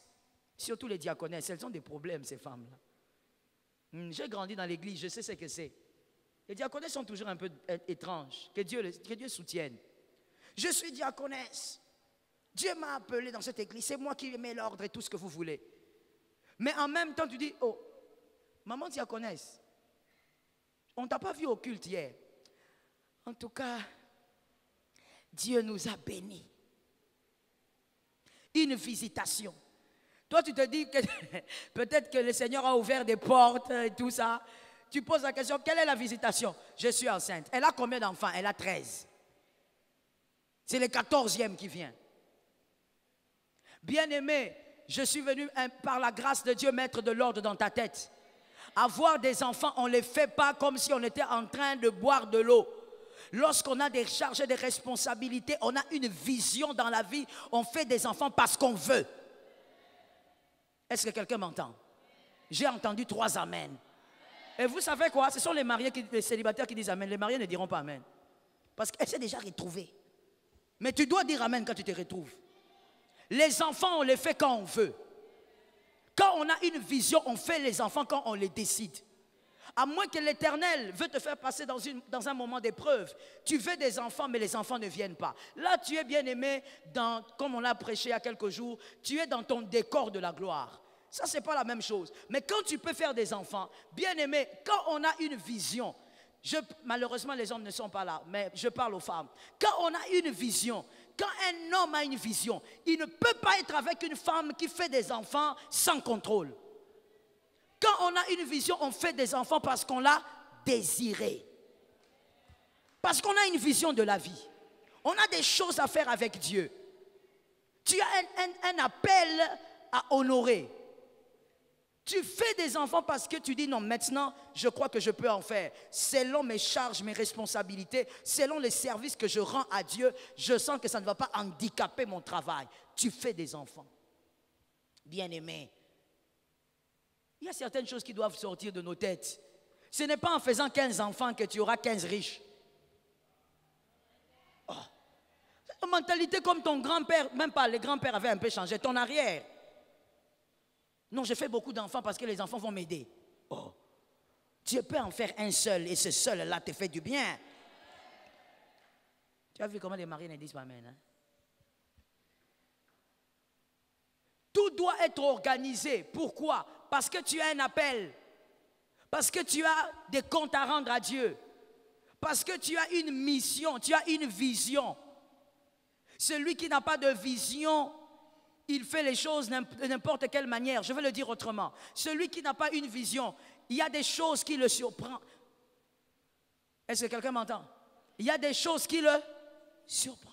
Surtout les diaconesses, elles ont des problèmes, ces femmes-là. J'ai grandi dans l'église, je sais ce que c'est. Les diaconesses sont toujours un peu étranges. Que Dieu soutienne. Je suis diaconesse. Dieu m'a appelé dans cette église. C'est moi qui mets l'ordre et tout ce que vous voulez. Mais en même temps, tu dis, oh, maman diaconesse, on ne t'a pas vu au culte hier. En tout cas, Dieu nous a bénis. Une visitation. Toi, tu te dis que peut-être que le Seigneur a ouvert des portes et tout ça. Tu poses la question, quelle est la visitation? Je suis enceinte. Elle a combien d'enfants? Elle a 13. C'est le 14e qui vient. Bien-aimé, je suis venu par la grâce de Dieu mettre de l'ordre dans ta tête. Avoir des enfants, on ne les fait pas comme si on était en train de boire de l'eau. Lorsqu'on a des charges et des responsabilités, on a une vision dans la vie, on fait des enfants parce qu'on veut. Est-ce que quelqu'un m'entend? J'ai entendu 3 amens. Et vous savez quoi? Ce sont les mariés, les célibataires qui disent amen. Les mariés ne diront pas amen. Parce qu'elle s'est déjà retrouvée. Mais tu dois dire amen quand tu te retrouves. Les enfants, on les fait quand on veut. Quand on a une vision, on fait les enfants quand on les décide. À moins que l'Éternel veut te faire passer dans un moment d'épreuve. Tu veux des enfants, mais les enfants ne viennent pas. Là, tu es bien aimé, comme on l'a prêché il y a quelques jours, tu es dans ton décor de la gloire. Ça, ce n'est pas la même chose. Mais quand tu peux faire des enfants, bien aimé, quand on a une vision, malheureusement les hommes ne sont pas là, mais je parle aux femmes. Quand on a une vision, quand un homme a une vision, il ne peut pas être avec une femme qui fait des enfants sans contrôle. Quand on a une vision, on fait des enfants parce qu'on l'a désiré. Parce qu'on a une vision de la vie. On a des choses à faire avec Dieu. Tu as un appel à honorer. Tu fais des enfants parce que tu dis non, maintenant, je crois que je peux en faire. Selon mes charges, mes responsabilités, selon les services que je rends à Dieu, je sens que ça ne va pas handicaper mon travail. Tu fais des enfants. Bien-aimés, il y a certaines choses qui doivent sortir de nos têtes. Ce n'est pas en faisant 15 enfants que tu auras 15 riches. Oh. C'est une mentalité comme ton grand-père, même pas, les grands-pères avaient un peu changé, ton arrière. Non, je fais beaucoup d'enfants parce que les enfants vont m'aider. Oh, Dieu peut en faire un seul et ce seul-là te fait du bien. Tu as vu comment les maris ne disent pas amen, hein? Tout doit être organisé. Pourquoi? Parce que tu as un appel. Parce que tu as des comptes à rendre à Dieu. Parce que tu as une mission, tu as une vision. Celui qui n'a pas de vision, il fait les choses de n'importe quelle manière. Je vais le dire autrement. Celui qui n'a pas une vision, il y a des choses qui le surprennent. Est-ce que quelqu'un m'entend? Il y a des choses qui le surprennent.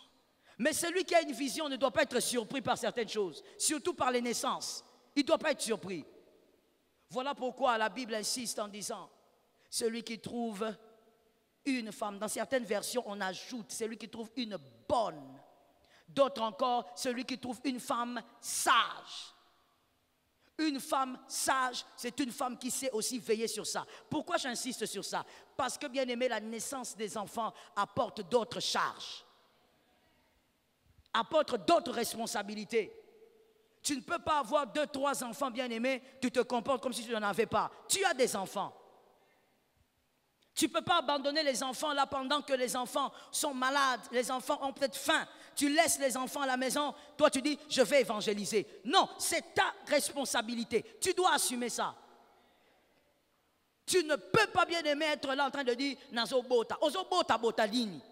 Mais celui qui a une vision ne doit pas être surpris par certaines choses, surtout par les naissances. Il ne doit pas être surpris. Voilà pourquoi la Bible insiste en disant, celui qui trouve une femme, dans certaines versions on ajoute, celui qui trouve une bonne. D'autres encore, celui qui trouve une femme sage. Une femme sage, c'est une femme qui sait aussi veiller sur ça. Pourquoi j'insiste sur ça? Parce que, bien aimé, la naissance des enfants apporte d'autres charges, apporte d'autres responsabilités. Tu ne peux pas avoir 2, 3 enfants, bien aimés, tu te comportes comme si tu n'en avais pas. Tu as des enfants. Tu ne peux pas abandonner les enfants là pendant que les enfants sont malades, les enfants ont peut-être faim. Tu laisses les enfants à la maison, toi tu dis, je vais évangéliser. Non, c'est ta responsabilité. Tu dois assumer ça. Tu ne peux pas, bien aimé, être là en train de dire, nazo bota, ozo bota bota lini.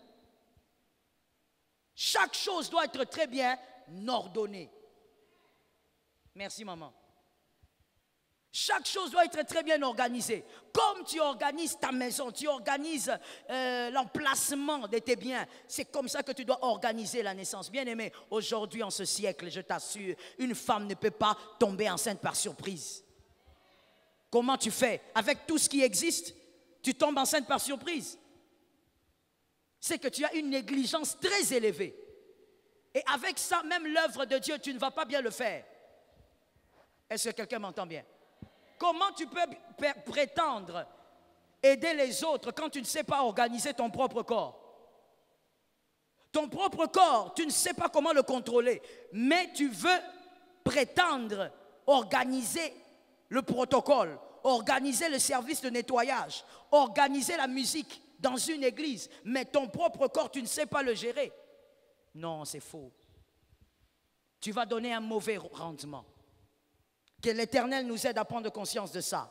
Chaque chose doit être très bien ordonnée. Merci maman. Chaque chose doit être très bien organisée. Comme tu organises ta maison, tu organises l'emplacement de tes biens. C'est comme ça que tu dois organiser la naissance. Bien aimé, aujourd'hui en ce siècle, je t'assure, une femme ne peut pas tomber enceinte par surprise. Comment tu fais? Avec tout ce qui existe, tu tombes enceinte par surprise. C'est que tu as une négligence très élevée. Et avec ça, même l'œuvre de Dieu, tu ne vas pas bien le faire. Est-ce que quelqu'un m'entend bien? Comment tu peux prétendre aider les autres quand tu ne sais pas organiser ton propre corps? Ton propre corps, tu ne sais pas comment le contrôler, mais tu veux prétendre organiser le protocole, organiser le service de nettoyage, organiser la musique dans une église, mais ton propre corps, tu ne sais pas le gérer. Non, c'est faux. Tu vas donner un mauvais rendement. Que l'Éternel nous aide à prendre conscience de ça.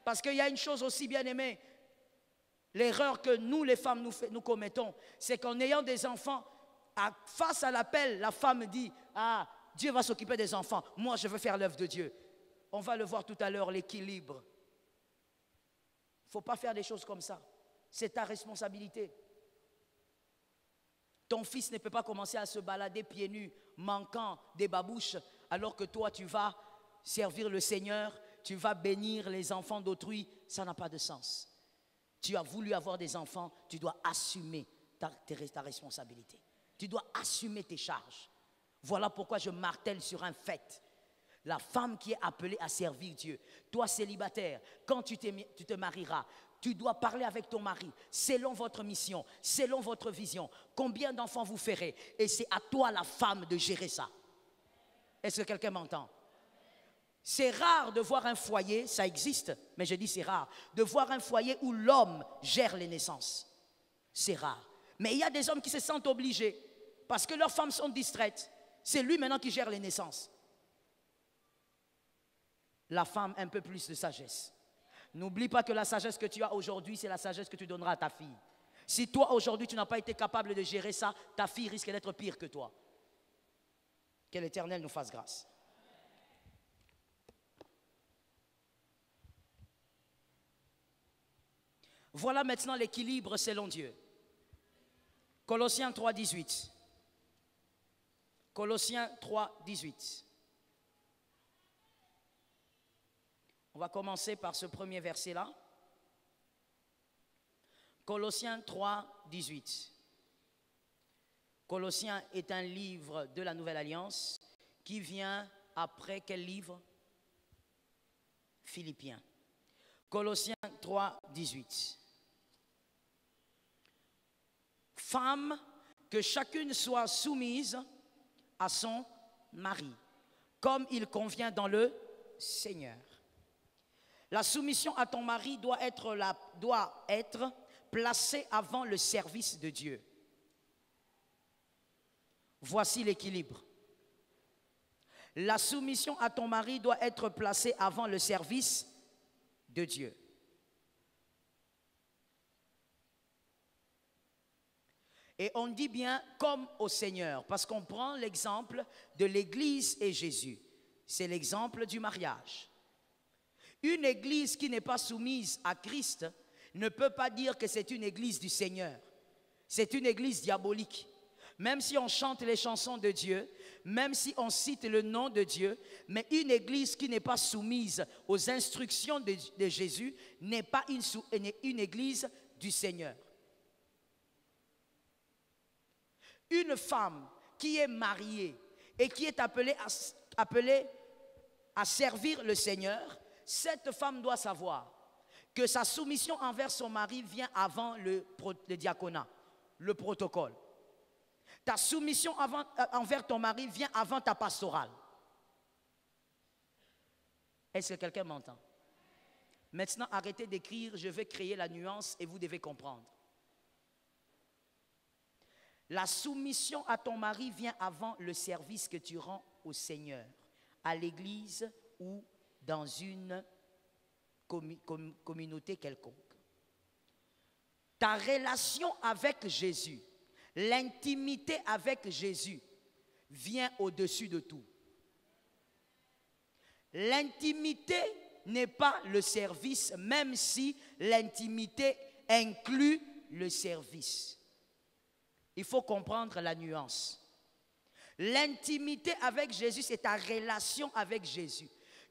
Parce qu'il y a une chose aussi, bien aimée, l'erreur que nous, les femmes, nous commettons, c'est qu'en ayant des enfants, face à l'appel, la femme dit, ah, Dieu va s'occuper des enfants, moi je veux faire l'œuvre de Dieu. On va le voir tout à l'heure, l'équilibre. Il ne faut pas faire des choses comme ça. C'est ta responsabilité. Ton fils ne peut pas commencer à se balader pieds nus, manquant des babouches, alors que toi tu vas servir le Seigneur, tu vas bénir les enfants d'autrui. Ça n'a pas de sens. Tu as voulu avoir des enfants, tu dois assumer ta responsabilité. Tu dois assumer tes charges. Voilà pourquoi je martèle sur un fait. La femme qui est appelée à servir Dieu, toi célibataire, quand tu te marieras, tu dois parler avec ton mari, selon votre mission, selon votre vision. Combien d'enfants vous ferez? Et c'est à toi, la femme, de gérer ça. Est-ce que quelqu'un m'entend? C'est rare de voir un foyer, ça existe, mais je dis c'est rare, de voir un foyer où l'homme gère les naissances. C'est rare. Mais il y a des hommes qui se sentent obligés, parce que leurs femmes sont distraites. C'est lui maintenant qui gère les naissances. La femme, un peu plus de sagesse. N'oublie pas que la sagesse que tu as aujourd'hui, c'est la sagesse que tu donneras à ta fille. Si toi, aujourd'hui, tu n'as pas été capable de gérer ça, ta fille risque d'être pire que toi. Que l'Éternel nous fasse grâce. Voilà maintenant l'équilibre selon Dieu. Colossiens 3, 18. Colossiens 3, 18. On va commencer par ce premier verset-là. Colossiens 3, 18. Colossiens est un livre de la Nouvelle Alliance qui vient après quel livre? Philippiens. Colossiens 3, 18. Femmes, que chacune soit soumise à son mari, comme il convient dans le Seigneur. La soumission à ton mari doit être placée avant le service de Dieu. Voici l'équilibre. La soumission à ton mari doit être placée avant le service de Dieu. Et on dit bien comme au Seigneur, parce qu'on prend l'exemple de l'Église et Jésus. C'est l'exemple du mariage. Une église qui n'est pas soumise à Christ ne peut pas dire que c'est une église du Seigneur. C'est une église diabolique. Même si on chante les chansons de Dieu, même si on cite le nom de Dieu, mais une église qui n'est pas soumise aux instructions de Jésus n'est pas une église du Seigneur. Une femme qui est mariée et qui est appelée à servir le Seigneur, cette femme doit savoir que sa soumission envers son mari vient avant le diaconat, le protocole. Ta soumission envers ton mari vient avant ta pastorale. Est-ce que quelqu'un m'entend? Maintenant, arrêtez d'écrire, je vais créer la nuance et vous devez comprendre. La soumission à ton mari vient avant le service que tu rends au Seigneur, à l'église ou dans une communauté quelconque. Ta relation avec Jésus, l'intimité avec Jésus vient au-dessus de tout. L'intimité n'est pas le service, même si l'intimité inclut le service. Il faut comprendre la nuance. L'intimité avec Jésus, c'est ta relation avec Jésus.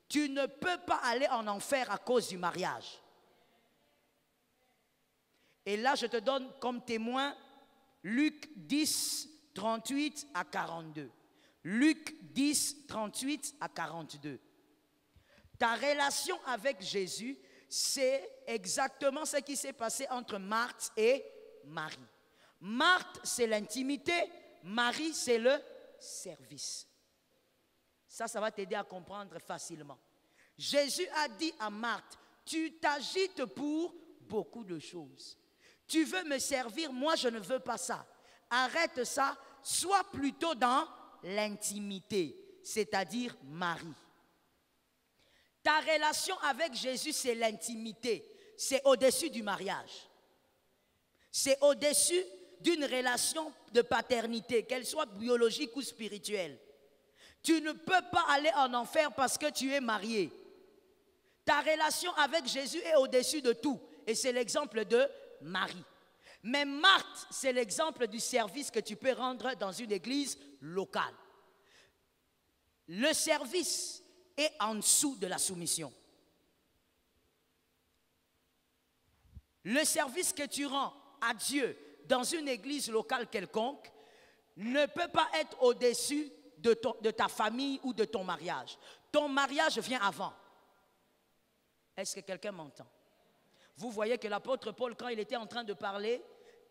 Tu ne peux pas aller en enfer à cause du mariage. Et là, je te donne comme témoin Luc 10, 38 à 42. Luc 10, 38 à 42. Ta relation avec Jésus, c'est exactement ce qui s'est passé entre Marthe et Marie. Marthe, c'est l'intimité. Marie, c'est le service. Ça va t'aider à comprendre facilement. Jésus a dit à Marthe, tu t'agites pour beaucoup de choses. Tu veux me servir, moi je ne veux pas ça. Arrête ça, sois plutôt dans l'intimité, c'est-à-dire Marie. Ta relation avec Jésus, c'est l'intimité. C'est au-dessus du mariage. C'est au-dessus d'une relation de paternité, qu'elle soit biologique ou spirituelle. Tu ne peux pas aller en enfer parce que tu es marié. Ta relation avec Jésus est au-dessus de tout. Et c'est l'exemple de Marie. Mais Marthe, c'est l'exemple du service que tu peux rendre dans une église locale. Le service est en dessous de la soumission. Le service que tu rends à Dieu dans une église locale quelconque ne peut pas être au-dessus de ta famille ou de ton mariage. Ton mariage vient avant. Est-ce que quelqu'un m'entend? Vous voyez que l'apôtre Paul, quand il était en train de parler,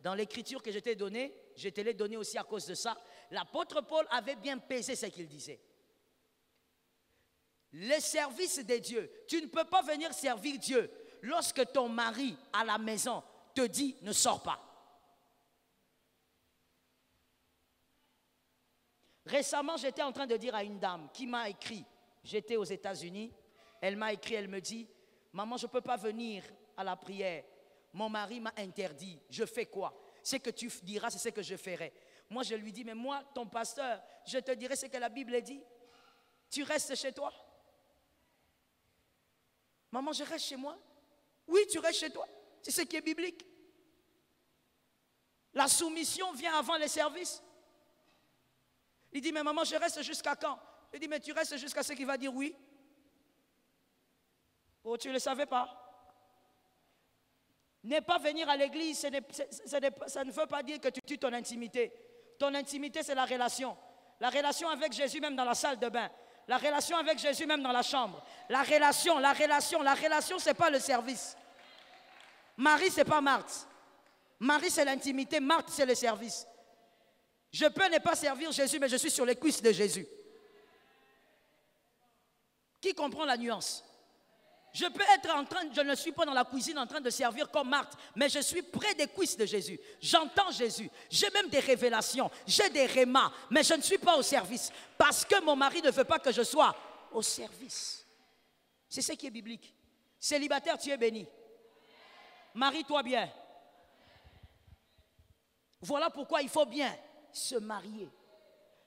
dans l'écriture que je t'ai donnée, je te l'ai donnée aussi à cause de ça, l'apôtre Paul avait bien pesé ce qu'il disait. Le service de Dieu, tu ne peux pas venir servir Dieu lorsque ton mari à la maison te dit ne sors pas. Récemment, j'étais en train de dire à une dame qui m'a écrit, j'étais aux États-Unis, elle m'a écrit, elle me dit, maman, je ne peux pas venir à la prière. Mon mari m'a interdit. Je fais quoi? Ce que tu diras, c'est ce que je ferai. Moi, je lui dis, mais moi, ton pasteur, je te dirai ce que la Bible dit. Tu restes chez toi? Maman, je reste chez moi? Oui, tu restes chez toi. C'est ce qui est biblique. La soumission vient avant le service. Il dit, mais maman, je reste jusqu'à quand? Je dis, mais tu restes jusqu'à ce qu'il va dire oui. Oh, tu ne le savais pas? Ne pas venir à l'église, ça ne veut pas dire que tu tues ton intimité. Ton intimité, c'est la relation. La relation avec Jésus même dans la salle de bain. La relation avec Jésus même dans la chambre. La relation, ce n'est pas le service. Marie, ce n'est pas Marthe. Marie, c'est l'intimité. Marthe, c'est le service. Je peux ne pas servir Jésus, mais je suis sur les cuisses de Jésus. Qui comprend la nuance? Je peux être je ne suis pas dans la cuisine en train de servir comme Marthe, mais je suis près des cuisses de Jésus. J'entends Jésus. J'ai même des révélations. J'ai des rémas, mais je ne suis pas au service. Parce que mon mari ne veut pas que je sois au service. C'est ce qui est biblique. Célibataire, tu es béni. Marie-toi bien. Voilà pourquoi il faut bien se marier.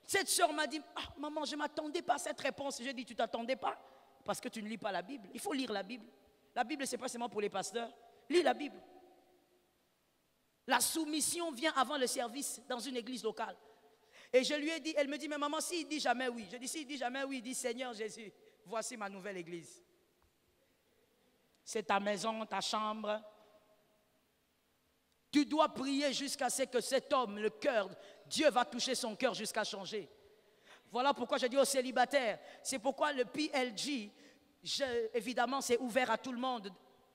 Cette soeur m'a dit, ah, maman, je ne m'attendais pas à cette réponse. J'ai dit, tu ne t'attendais pas? Parce que tu ne lis pas la Bible. Il faut lire la Bible. La Bible, ce n'est pas seulement pour les pasteurs. Lis la Bible. La soumission vient avant le service dans une église locale. Et je lui ai dit, elle me dit, mais maman, s'il dit jamais oui. Je dis, s'il dit jamais oui, il dit, Seigneur Jésus, voici ma nouvelle église. C'est ta maison, ta chambre. Tu dois prier jusqu'à ce que cet homme, le cœur, Dieu va toucher son cœur jusqu'à changer. Voilà pourquoi je dis aux célibataires. C'est pourquoi le PLG, évidemment, c'est ouvert à tout le monde,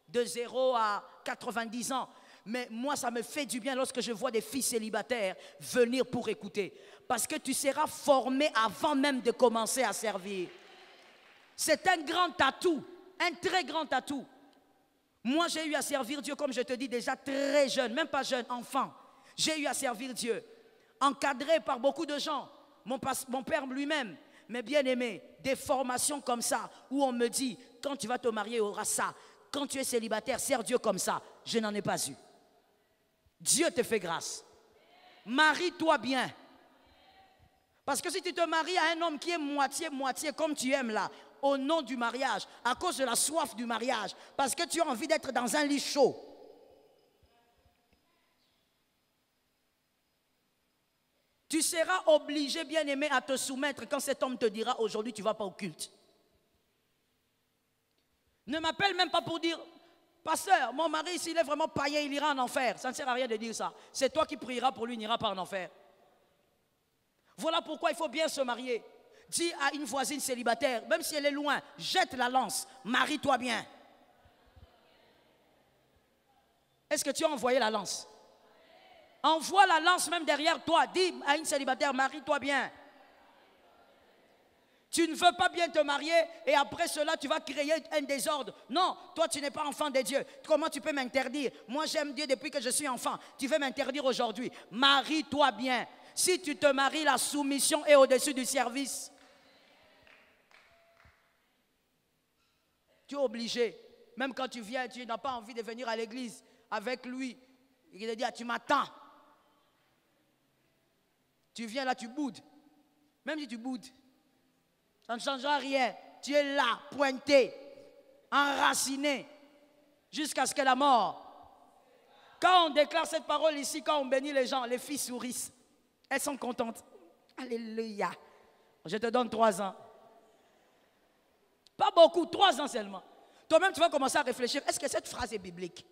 de 0 à 90 ans. Mais moi, ça me fait du bien lorsque je vois des filles célibataires venir pour écouter. Parce que tu seras formé avant même de commencer à servir. C'est un grand atout, un très grand atout. Moi, j'ai eu à servir Dieu, comme je te dis, déjà très jeune, même pas jeune, enfant. J'ai eu à servir Dieu, encadré par beaucoup de gens. Mon père lui-même, mais bien aimé, des formations comme ça, où on me dit, quand tu vas te marier, il y aura ça. Quand tu es célibataire, sers Dieu comme ça. Je n'en ai pas eu. Dieu te fait grâce. Marie-toi bien. Parce que si tu te maries à un homme qui est moitié, comme tu aimes là, au nom du mariage, à cause de la soif du mariage, parce que tu as envie d'être dans un lit chaud, tu seras obligé, bien aimé, à te soumettre quand cet homme te dira aujourd'hui tu ne vas pas au culte. Ne m'appelle même pas pour dire, pasteur, mon mari, s'il est vraiment païen, il ira en enfer. Ça ne sert à rien de dire ça. C'est toi qui prieras pour lui, il n'ira pas en enfer. Voilà pourquoi il faut bien se marier. Dis à une voisine célibataire, même si elle est loin, jette la lance, marie-toi bien. Est-ce que tu as envoyé la lance? Envoie la lance même derrière toi. Dis à une célibataire, marie-toi bien. Tu ne veux pas bien te marier et après cela, tu vas créer un désordre. Non, toi, tu n'es pas enfant de Dieu. Comment tu peux m'interdire? Moi, j'aime Dieu depuis que je suis enfant. Tu veux m'interdire aujourd'hui? Marie-toi bien. Si tu te maries, la soumission est au-dessus du service. Tu es obligé. Même quand tu viens, tu n'as pas envie de venir à l'église avec lui. Il te dit, ah, tu m'attends. Tu viens là, tu boudes. Même si tu boudes, ça ne changera rien. Tu es là, pointé, enraciné, jusqu'à ce que la mort. Quand on déclare cette parole ici, quand on bénit les gens, les filles sourissent. Elles sont contentes. Alléluia. Je te donne 3 ans. Pas beaucoup, 3 ans seulement. Toi-même, tu vas commencer à réfléchir. Est-ce que cette phrase est biblique?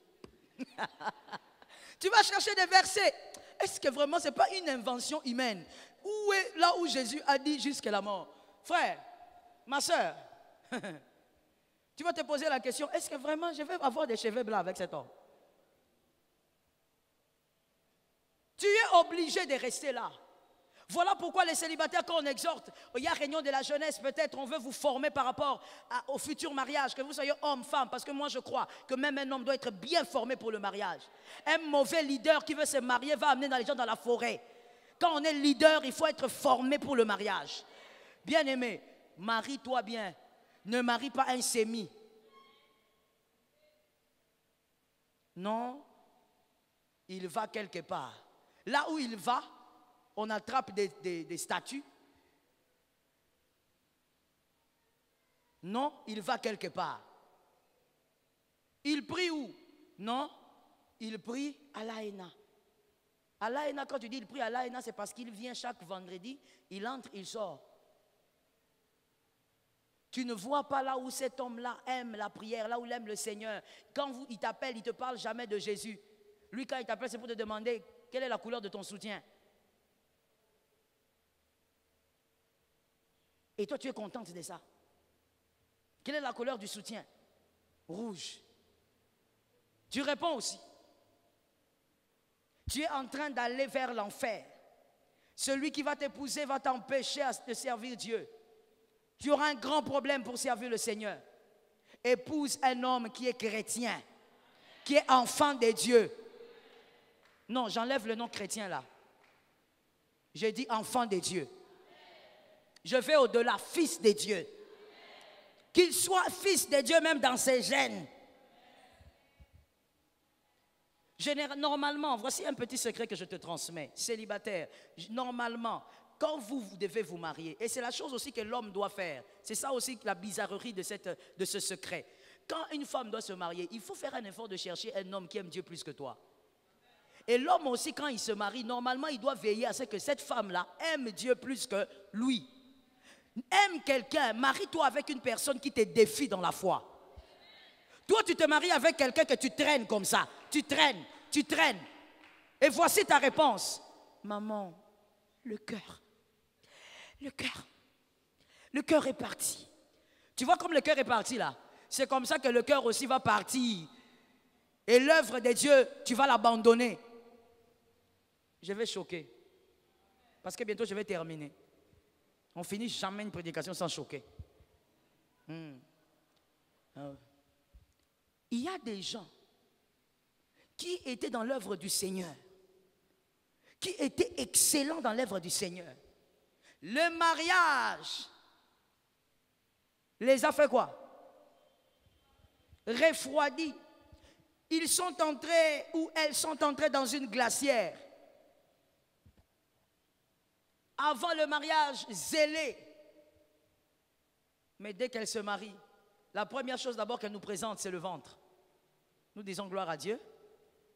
Tu vas chercher des versets. Est-ce que vraiment ce n'est pas une invention humaine? Où est là où Jésus a dit jusqu'à la mort? Frère, ma soeur, tu vas te poser la question, est-ce que vraiment je vais avoir des cheveux blancs avec cet homme? Tu es obligé de rester là. Voilà pourquoi les célibataires, quand on exhorte, il y a réunion de la jeunesse, peut-être on veut vous former par rapport au futur mariage, que vous soyez homme, femme, parce que moi je crois que même un homme doit être bien formé pour le mariage. Un mauvais leader qui veut se marier va amener les gens dans la forêt. Quand on est leader, il faut être formé pour le mariage. Bien aimé, marie-toi bien, ne marie pas un sémi. Non, il va quelque part. Là où il va, on attrape des statues. Non, il va quelque part. Il prie où? Non, il prie à l'AENA. À l'AENA, quand tu dis il prie à l'AENA, c'est parce qu'il vient chaque vendredi, il entre, il sort. Tu ne vois pas là où cet homme-là aime la prière, là où il aime le Seigneur. Quand il t'appelle, il ne te parle jamais de Jésus. Lui, quand il t'appelle, c'est pour te demander quelle est la couleur de ton soutien. Et toi, tu es contente de ça. Quelle est la couleur du soutien? Rouge. Tu réponds aussi. Tu es en train d'aller vers l'enfer. Celui qui va t'épouser va t'empêcher de servir Dieu. Tu auras un grand problème pour servir le Seigneur. Épouse un homme qui est chrétien, qui est enfant de Dieu. Non, j'enlève le nom chrétien là. J'ai dit enfant de Dieu. Je vais au-delà, fils de Dieu. Qu'il soit fils de Dieu même dans ses gènes. Normalement, voici un petit secret que je te transmets, célibataire. Normalement, quand vous devez vous marier, et c'est la chose aussi que l'homme doit faire, c'est ça aussi la bizarrerie de ce secret. Quand une femme doit se marier, il faut faire un effort de chercher un homme qui aime Dieu plus que toi. Et l'homme aussi, quand il se marie, normalement, il doit veiller à ce que cette femme-là aime Dieu plus que lui. Aime quelqu'un, marie-toi avec une personne qui te défie dans la foi. Toi, tu te maries avec quelqu'un que tu traînes comme ça. Tu traînes. Et voici ta réponse. Maman, le cœur. Le cœur. Le cœur est parti. Tu vois comme le cœur est parti là. C'est comme ça que le cœur aussi va partir. Et l'œuvre de Dieu, tu vas l'abandonner. Je vais choquer. Parce que bientôt je vais terminer. On finit jamais une prédication sans choquer. Il y a des gens qui étaient dans l'œuvre du Seigneur, qui étaient excellents dans l'œuvre du Seigneur. Le mariage les a fait quoi? Refroidis. Ils sont entrés ou elles sont entrées dans une glacière. Avant le mariage, zélées. Mais dès qu'elles se marient, la première chose d'abord qu'elle nous présente, c'est le ventre. Nous disons gloire à Dieu,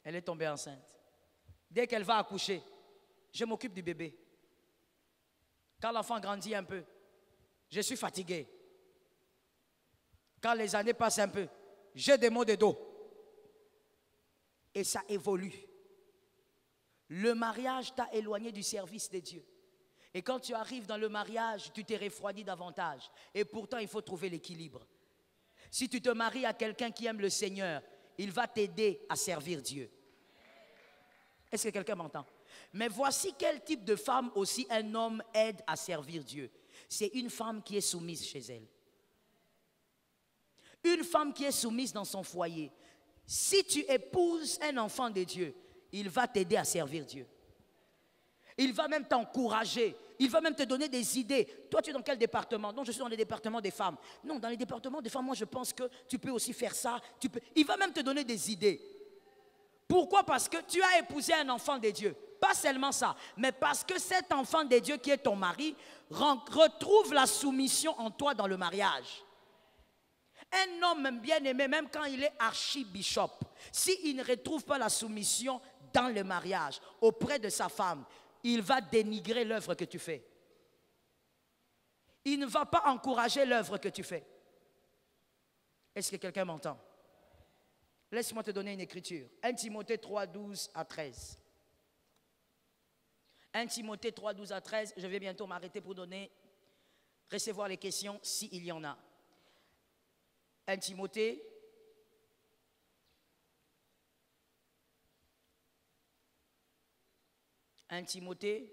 elle est tombée enceinte. Dès qu'elle va accoucher, je m'occupe du bébé. Quand l'enfant grandit un peu, je suis fatigué. Quand les années passent un peu, j'ai des maux de dos. Et ça évolue. Le mariage t'a éloigné du service de Dieu. Et quand tu arrives dans le mariage, tu t'es refroidi davantage. Et pourtant, il faut trouver l'équilibre. Si tu te maries à quelqu'un qui aime le Seigneur, il va t'aider à servir Dieu. Est-ce que quelqu'un m'entend? Mais voici quel type de femme aussi un homme aide à servir Dieu. C'est une femme qui est soumise chez elle. Une femme qui est soumise dans son foyer. Si tu épouses un enfant de Dieu, il va t'aider à servir Dieu. Il va même t'encourager. Il va même te donner des idées. Toi, tu es dans quel département? Non, je suis dans les départements des femmes. Non, dans les départements des femmes, moi, je pense que tu peux aussi faire ça. Il va même te donner des idées. Pourquoi? Parce que tu as épousé un enfant de Dieu. Pas seulement ça, mais parce que cet enfant de Dieu qui est ton mari retrouve la soumission en toi dans le mariage. Un homme bien aimé, même quand il est archibishop, s'il ne retrouve pas la soumission dans le mariage auprès de sa femme, il va dénigrer l'œuvre que tu fais. Il ne va pas encourager l'œuvre que tu fais. Est-ce que quelqu'un m'entend? Laisse-moi te donner une écriture. 1 Timothée 3, 12 à 13. 1 Timothée 3, 12 à 13. Je vais bientôt m'arrêter pour recevoir les questions s'il y en a. 1 Timothée. Un Timothée.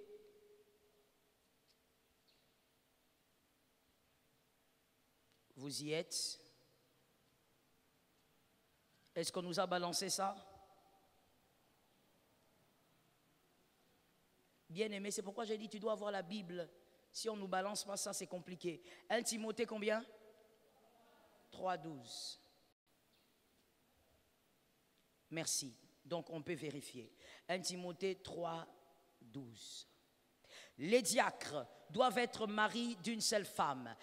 Vous y êtes? Est-ce qu'on nous a balancé ça? Bien aimé, c'est pourquoi j'ai dit tu dois avoir la Bible. Si on ne nous balance pas ça, c'est compliqué. 1 Timothée combien? 3, 12. Merci. Donc on peut vérifier. 1 Timothée 3, 12. Les diacres doivent être maris d'une seule femme.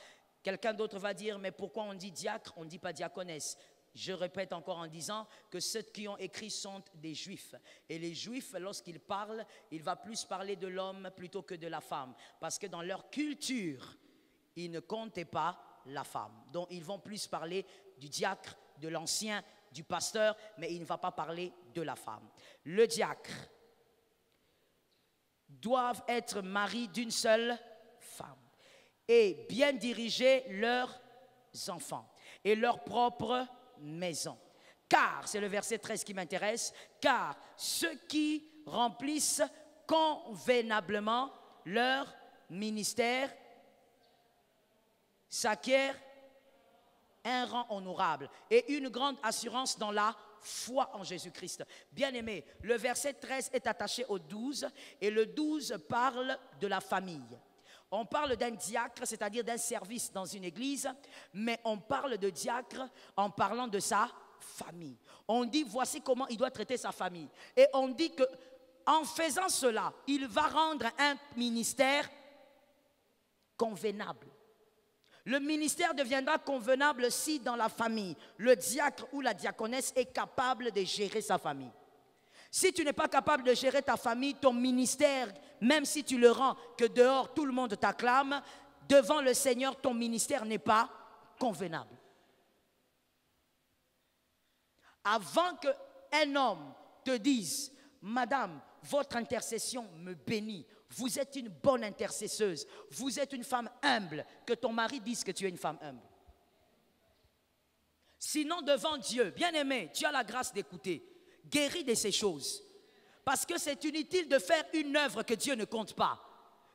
Quelqu'un d'autre va dire, mais pourquoi on dit diacre, on ne dit pas diaconesse? Je répète encore en disant que ceux qui ont écrit sont des juifs. Et les juifs, lorsqu'ils parlent, ils vont plus parler de l'homme plutôt que de la femme. Parce que dans leur culture, ils ne comptaient pas la femme. Donc ils vont plus parler du diacre, de l'ancien, du pasteur, mais il ne va pas parler de la femme. Le diacre doivent être maris d'une seule femme et bien diriger leurs enfants et leur propre maison. Car, c'est le verset 13 qui m'intéresse, car ceux qui remplissent convenablement leur ministère s'acquièrent un rang honorable et une grande assurance dans la foi en Jésus-Christ. Bien-aimé, le verset 13 est attaché au 12 et le 12 parle de la famille. On parle d'un diacre, c'est-à-dire d'un service dans une église, mais on parle de diacre en parlant de sa famille. On dit voici comment il doit traiter sa famille. Et on dit que en faisant cela, il va rendre un ministère convenable. Le ministère deviendra convenable si dans la famille, le diacre ou la diaconesse est capable de gérer sa famille. Si tu n'es pas capable de gérer ta famille, ton ministère, même si tu le rends que dehors tout le monde t'acclame, devant le Seigneur, ton ministère n'est pas convenable. Avant qu'un homme te dise, madame, votre intercession me bénit. Vous êtes une bonne intercesseuse. Vous êtes une femme humble. Que ton mari dise que tu es une femme humble. Sinon, devant Dieu, bien-aimé, tu as la grâce d'écouter. Guéris de ces choses. Parce que c'est inutile de faire une œuvre que Dieu ne compte pas.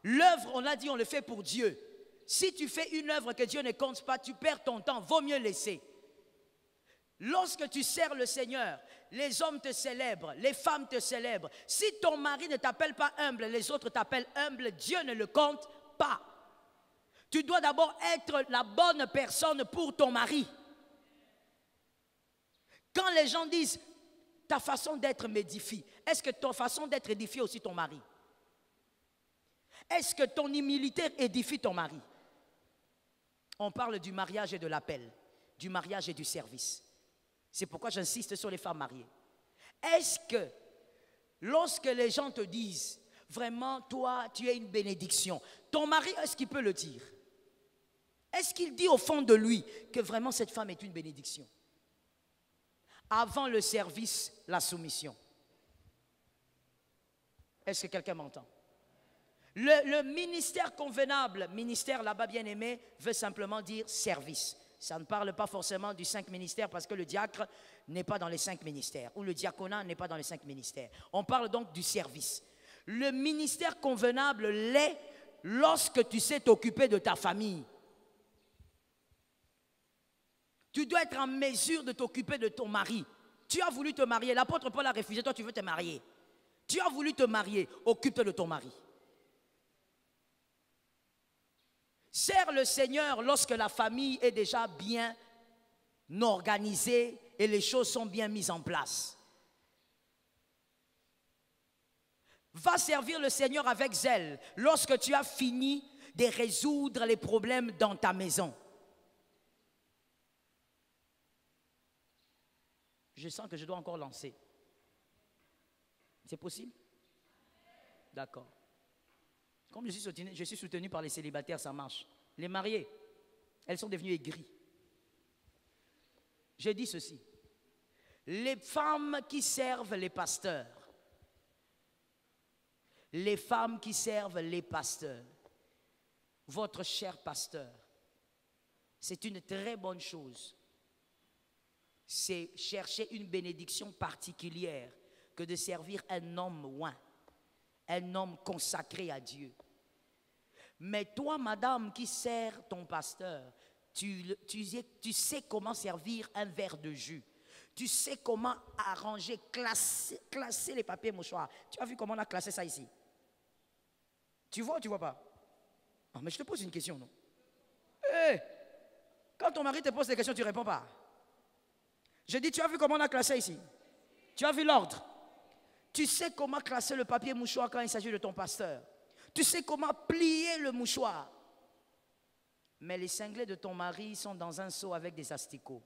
L'œuvre, on l'a dit, on le fait pour Dieu. Si tu fais une œuvre que Dieu ne compte pas, tu perds ton temps. Vaut mieux laisser. Lorsque tu sers le Seigneur, les hommes te célèbrent, les femmes te célèbrent. Si ton mari ne t'appelle pas humble, les autres t'appellent humble, Dieu ne le compte pas. Tu dois d'abord être la bonne personne pour ton mari. Quand les gens disent, ta façon d'être m'édifie, est-ce que ta façon d'être édifie aussi ton mari? Est-ce que ton humilité édifie ton mari? On parle du mariage et de l'appel, du mariage et du service. C'est pourquoi j'insiste sur les femmes mariées. Est-ce que lorsque les gens te disent, vraiment, toi, tu es une bénédiction, ton mari, est-ce qu'il peut le dire? Est-ce qu'il dit au fond de lui que vraiment cette femme est une bénédiction? Avant le service, la soumission. Est-ce que quelqu'un m'entend? Le ministère convenable, ministère là-bas bien aimé, veut simplement dire service. Ça ne parle pas forcément du 5 ministères parce que le diacre n'est pas dans les 5 ministères ou le diaconat n'est pas dans les 5 ministères. On parle donc du service. Le ministère convenable l'est lorsque tu sais t'occuper de ta famille. Tu dois être en mesure de t'occuper de ton mari. Tu as voulu te marier, l'apôtre Paul a refusé, toi tu veux te marier. Tu as voulu te marier, occupe-toi de ton mari. Sers le Seigneur lorsque la famille est déjà bien organisée et les choses sont bien mises en place. Va servir le Seigneur avec zèle lorsque tu as fini de résoudre les problèmes dans ta maison. Je sens que je dois encore lancer. C'est possible? D'accord. Comme je suis soutenu par les célibataires, ça marche. Les mariés, elles sont devenues aigries. Je dis ceci. Les femmes qui servent les pasteurs, les femmes qui servent les pasteurs, votre cher pasteur, c'est une très bonne chose. C'est chercher une bénédiction particulière que de servir un homme loin, un homme consacré à Dieu. Mais toi, madame, qui sers ton pasteur, tu sais comment servir un verre de jus. Tu sais comment arranger, classer les papiers mouchoirs. Tu as vu comment on a classé ça ici? Tu vois ou tu ne vois pas? Ah, mais je te pose une question, non? Hey, quand ton mari te pose des questions, tu ne réponds pas. Je dis, tu as vu comment on a classé ici? Tu as vu l'ordre? Tu sais comment classer le papier mouchoir quand il s'agit de ton pasteur. Tu sais comment plier le mouchoir. Mais les cinglés de ton mari sont dans un seau avec des asticots.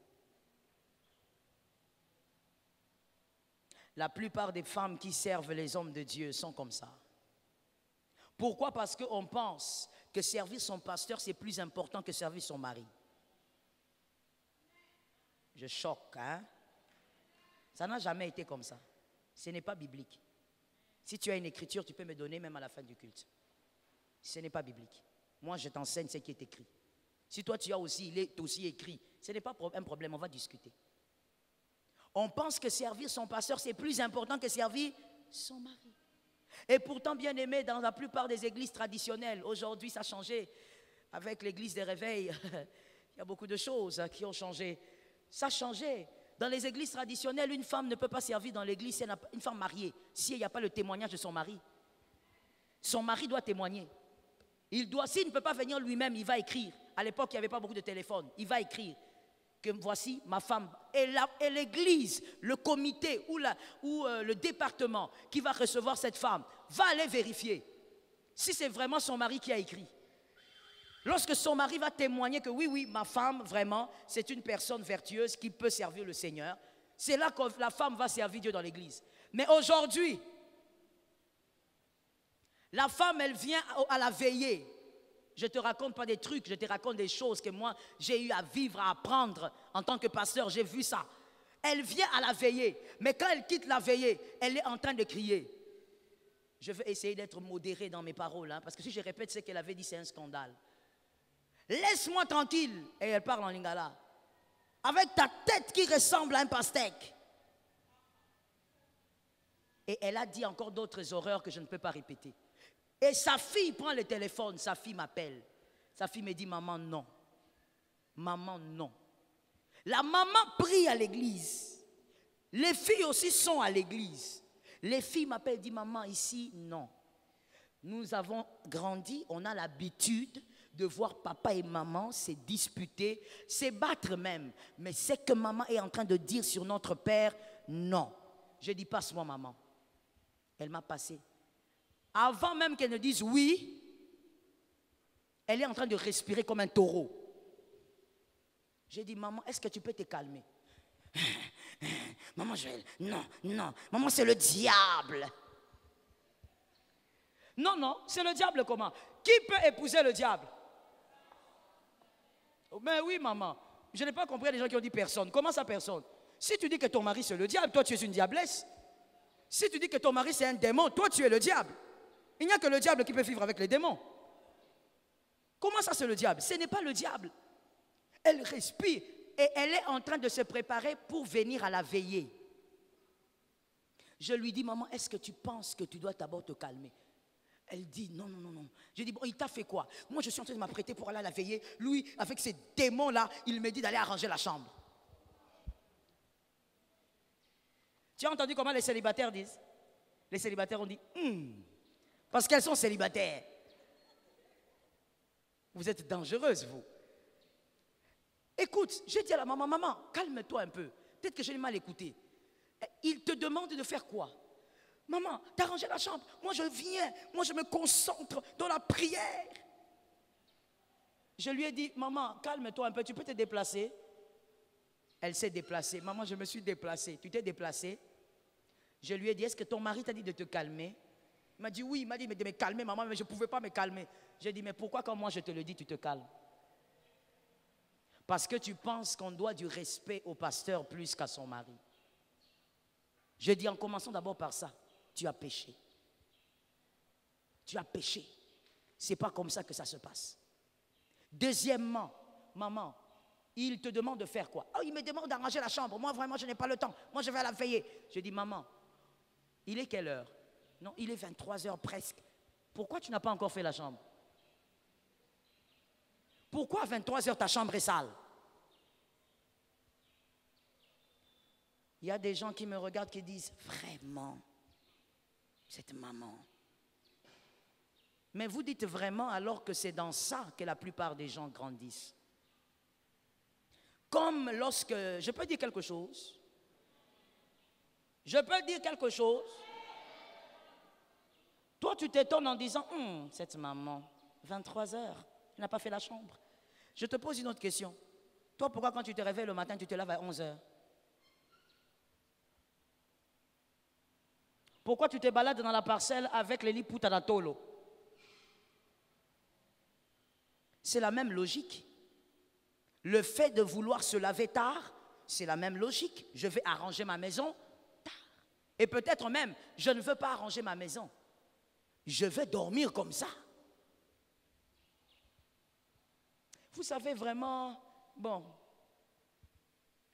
La plupart des femmes qui servent les hommes de Dieu sont comme ça. Pourquoi? Parce qu'on pense que servir son pasteur, c'est plus important que servir son mari. Je choque, hein? Ça n'a jamais été comme ça. Ce n'est pas biblique. Si tu as une écriture, tu peux me donner même à la fin du culte. Ce n'est pas biblique. Moi, je t'enseigne ce qui est écrit. Si toi, tu as aussi, il est aussi écrit, ce n'est pas un problème, on va discuter. On pense que servir son pasteur, c'est plus important que servir son mari. Et pourtant, bien aimé, dans la plupart des églises traditionnelles, aujourd'hui, ça a changé. Avec l'église des réveils, il y a beaucoup de choses qui ont changé. Ça a changé. Dans les églises traditionnelles, une femme ne peut pas servir dans l'église, une femme mariée, s'il n'y a pas le témoignage de son mari. Son mari doit témoigner. S'il ne peut pas venir lui-même, il va écrire. À l'époque, il n'y avait pas beaucoup de téléphones. Il va écrire que voici ma femme. Et l'église, le comité ou le département qui va recevoir cette femme va aller vérifier si c'est vraiment son mari qui a écrit. Lorsque son mari va témoigner que oui, ma femme, vraiment, c'est une personne vertueuse qui peut servir le Seigneur, c'est là que la femme va servir Dieu dans l'église. Mais aujourd'hui, la femme, elle vient à la veillée. Je ne te raconte pas des trucs, je te raconte des choses que moi, j'ai eu à vivre, à apprendre en tant que pasteur, j'ai vu ça. Elle vient à la veillée, mais quand elle quitte la veillée, elle est en train de crier. Je vais essayer d'être modéré dans mes paroles, hein, parce que si je répète ce qu'elle avait dit, c'est un scandale. Laisse-moi tranquille. Et elle parle en lingala. Avec ta tête qui ressemble à un pastèque. Et elle a dit encore d'autres horreurs que je ne peux pas répéter. Et sa fille prend le téléphone, sa fille m'appelle. Sa fille me dit, maman, non. Maman, non. La maman prie à l'église. Les filles aussi sont à l'église. Les filles m'appellent et disent, maman, ici, non. Nous avons grandi, on a l'habitude de voir papa et maman se disputer, se battre même. Mais ce que maman est en train de dire sur notre père, non. Je dis, passe-moi maman. Elle m'a passé. Avant même qu'elle ne dise oui, elle est en train de respirer comme un taureau. J'ai dit, maman, est-ce que tu peux te calmer? Maman, non, non. Maman, c'est le diable. Non, non, c'est le diable comment? Qui peut épouser le diable? Mais oui, maman. Je n'ai pas compris les gens qui ont dit personne. Comment ça, personne? Si tu dis que ton mari c'est le diable, toi tu es une diablesse. Si tu dis que ton mari c'est un démon, toi tu es le diable. Il n'y a que le diable qui peut vivre avec les démons. Comment ça c'est le diable? Ce n'est pas le diable. Elle respire et elle est en train de se préparer pour venir à la veillée. Je lui dis, maman, est-ce que tu penses que tu dois d'abord te calmer? Elle dit, non, non, non, non. Je dis, bon, il t'a fait quoi? Moi, je suis en train de m'apprêter pour aller à la veillée. Lui, avec ces démons-là, il me dit d'aller arranger la chambre. Tu as entendu comment les célibataires disent? Les célibataires ont dit, parce qu'elles sont célibataires. Vous êtes dangereuse, vous. Écoute, j'ai dit à la maman, maman, calme-toi un peu. Peut-être que je l'ai mal écouté. Il te demande de faire quoi? Maman, t'as rangé la chambre. Moi, je viens. Moi, je me concentre dans la prière. Je lui ai dit, maman, calme-toi un peu. Tu peux te déplacer? Elle s'est déplacée. Maman, je me suis déplacée. Tu t'es déplacée? Je lui ai dit, est-ce que ton mari t'a dit de te calmer? Il m'a dit, oui. Il m'a dit, mais de me calmer, maman, mais je ne pouvais pas me calmer. J'ai dit, mais pourquoi quand moi je te le dis, tu te calmes? Parce que tu penses qu'on doit du respect au pasteur plus qu'à son mari. Je dis, en commençant d'abord par ça, tu as péché. Tu as péché. Ce n'est pas comme ça que ça se passe. Deuxièmement, maman, il te demande de faire quoi? Oh, il me demande d'arranger la chambre. Moi, vraiment, je n'ai pas le temps. Moi, je vais à la veillée. Je dis, maman, il est quelle heure? Non, il est 23 heures presque. Pourquoi tu n'as pas encore fait la chambre? Pourquoi à 23 heures ta chambre est sale? Il y a des gens qui me regardent qui disent, vraiment, cette maman. Mais vous dites vraiment alors que c'est dans ça que la plupart des gens grandissent. Comme lorsque, je peux dire quelque chose? Je peux dire quelque chose? Toi, tu t'étonnes en disant, cette maman, 23 heures, elle n'a pas fait la chambre. Je te pose une autre question. Toi, pourquoi quand tu te réveilles le matin, tu te laves à 11 heures? Pourquoi tu te balades dans la parcelle avec les liputanatolo? C'est la même logique. Le fait de vouloir se laver tard, c'est la même logique. Je vais arranger ma maison tard. Et peut-être même, je ne veux pas arranger ma maison. Je vais dormir comme ça. Vous savez vraiment, bon,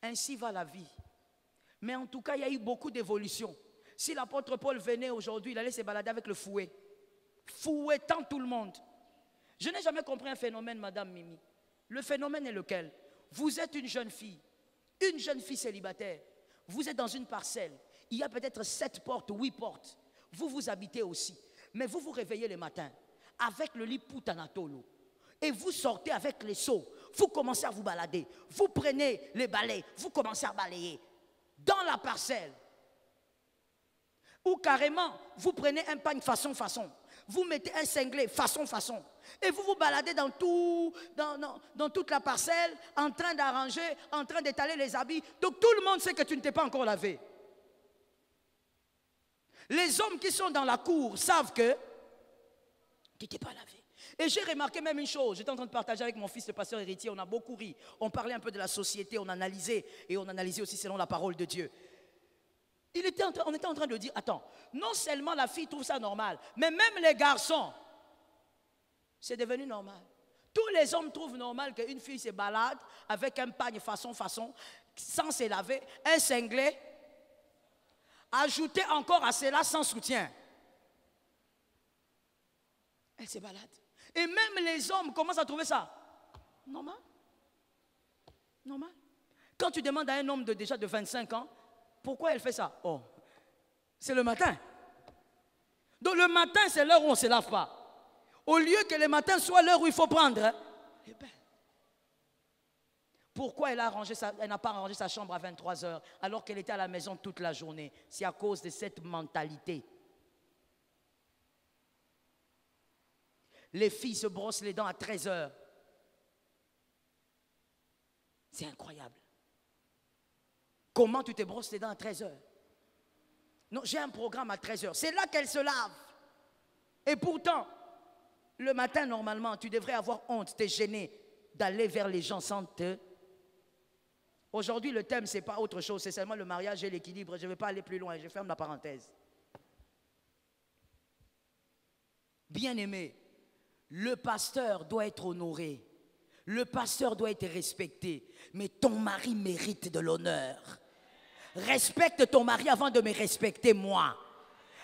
ainsi va la vie. Mais en tout cas, il y a eu beaucoup d'évolution. Si l'apôtre Paul venait aujourd'hui, il allait se balader avec le fouet. Fouettant tout le monde. Je n'ai jamais compris un phénomène, Madame Mimi. Le phénomène est lequel? Vous êtes une jeune fille célibataire. Vous êtes dans une parcelle. Il y a peut-être 7 portes, 8 portes. Vous habitez aussi. Mais vous vous réveillez le matin avec le lit putanatolo. Et vous sortez avec les seaux. Vous commencez à vous balader. Vous prenez les balais. Vous commencez à balayer. Dans la parcelle. Ou carrément, vous prenez un pagne façon. Vous mettez un cinglé façon. Et vous vous baladez dans toute la parcelle, en train d'arranger, en train d'étaler les habits. Donc tout le monde sait que tu ne t'es pas encore lavé. Les hommes qui sont dans la cour savent que tu ne t'es pas lavé. Et j'ai remarqué même une chose, j'étais en train de partager avec mon fils le pasteur héritier, on a beaucoup ri, on parlait un peu de la société, on analysait, et on analysait aussi selon la parole de Dieu. On était en train de dire, attends, non seulement la fille trouve ça normal, mais même les garçons, c'est devenu normal. Tous les hommes trouvent normal qu'une fille se balade avec un pagne façon, sans se laver, un cinglet, ajouter encore à cela sans soutien. Elle se balade. Et même les hommes commencent à trouver ça normal. Normal. Quand tu demandes à un homme déjà de 25 ans, pourquoi elle fait ça? Oh, c'est le matin. Donc le matin, c'est l'heure où on ne se lave pas. Au lieu que le matin soit l'heure où il faut prendre les bains. Pourquoi elle n'a pas arrangé sa chambre à 23 heures alors qu'elle était à la maison toute la journée? C'est à cause de cette mentalité. Les filles se brossent les dents à 13 heures. C'est incroyable. Comment tu te brosses les dents à 13 heures? Non, j'ai un programme à 13 heures. C'est là qu'elle se lave. Et pourtant, le matin, normalement, tu devrais avoir honte, t'es gêné d'aller vers les gens sans te... Aujourd'hui, le thème, ce n'est pas autre chose, c'est seulement le mariage et l'équilibre. Je ne vais pas aller plus loin, je ferme la parenthèse. Bien-aimé, le pasteur doit être honoré. Le pasteur doit être respecté. Mais ton mari mérite de l'honneur. Respecte ton mari avant de me respecter moi.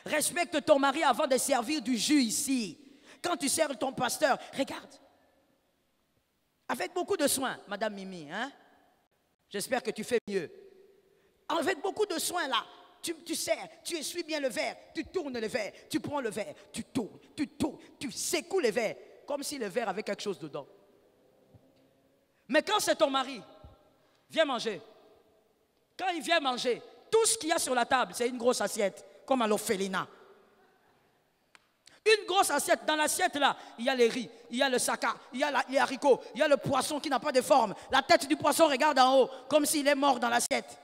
Respecte ton mari avant de servir du jus ici. Quand tu sers ton pasteur, regarde. Avec beaucoup de soin, Madame Mimi, hein? J'espère que tu fais mieux. Avec beaucoup de soin là, tu sers, tu essuies bien le verre, tu tournes le verre, tu prends le verre, tu tournes, tu secoues le verre, comme si le verre avait quelque chose dedans. Mais quand c'est ton mari, viens manger. Quand il vient manger, tout ce qu'il y a sur la table, c'est une grosse assiette, comme à l'orphelinat. Une grosse assiette. Dans l'assiette là, il y a les riz, il y a le saka, il y a les haricots, il y a le poisson qui n'a pas de forme. La tête du poisson regarde en haut, comme s'il est mort dans l'assiette.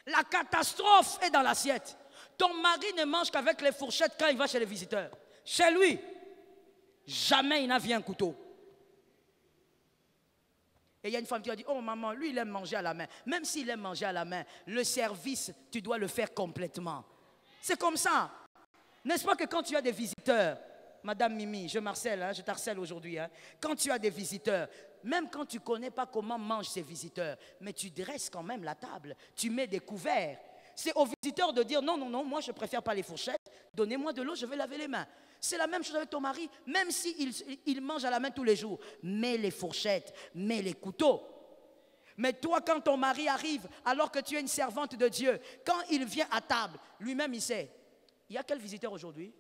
La catastrophe est dans l'assiette. Ton mari ne mange qu'avec les fourchettes quand il va chez les visiteurs. Chez lui, jamais il n'a vu un couteau. Et il y a une femme qui a dit, oh maman, lui il aime manger à la main. Même s'il aime manger à la main, le service, tu dois le faire complètement. C'est comme ça. N'est-ce pas que quand tu as des visiteurs, Madame Mimi, je m'harcèle, hein, je t'harcèle aujourd'hui. Hein, quand tu as des visiteurs, même quand tu ne connais pas comment mangent ces visiteurs, mais tu dresses quand même la table, tu mets des couverts. C'est aux visiteurs de dire, non, non, non, moi je ne préfère pas les fourchettes, donnez-moi de l'eau, je vais laver les mains. C'est la même chose avec ton mari, même s'il mange à la main tous les jours. Mets les fourchettes, mets les couteaux. Mais toi, quand ton mari arrive, alors que tu es une servante de Dieu, quand il vient à table, lui-même il sait, il y a quel visiteur aujourd'hui?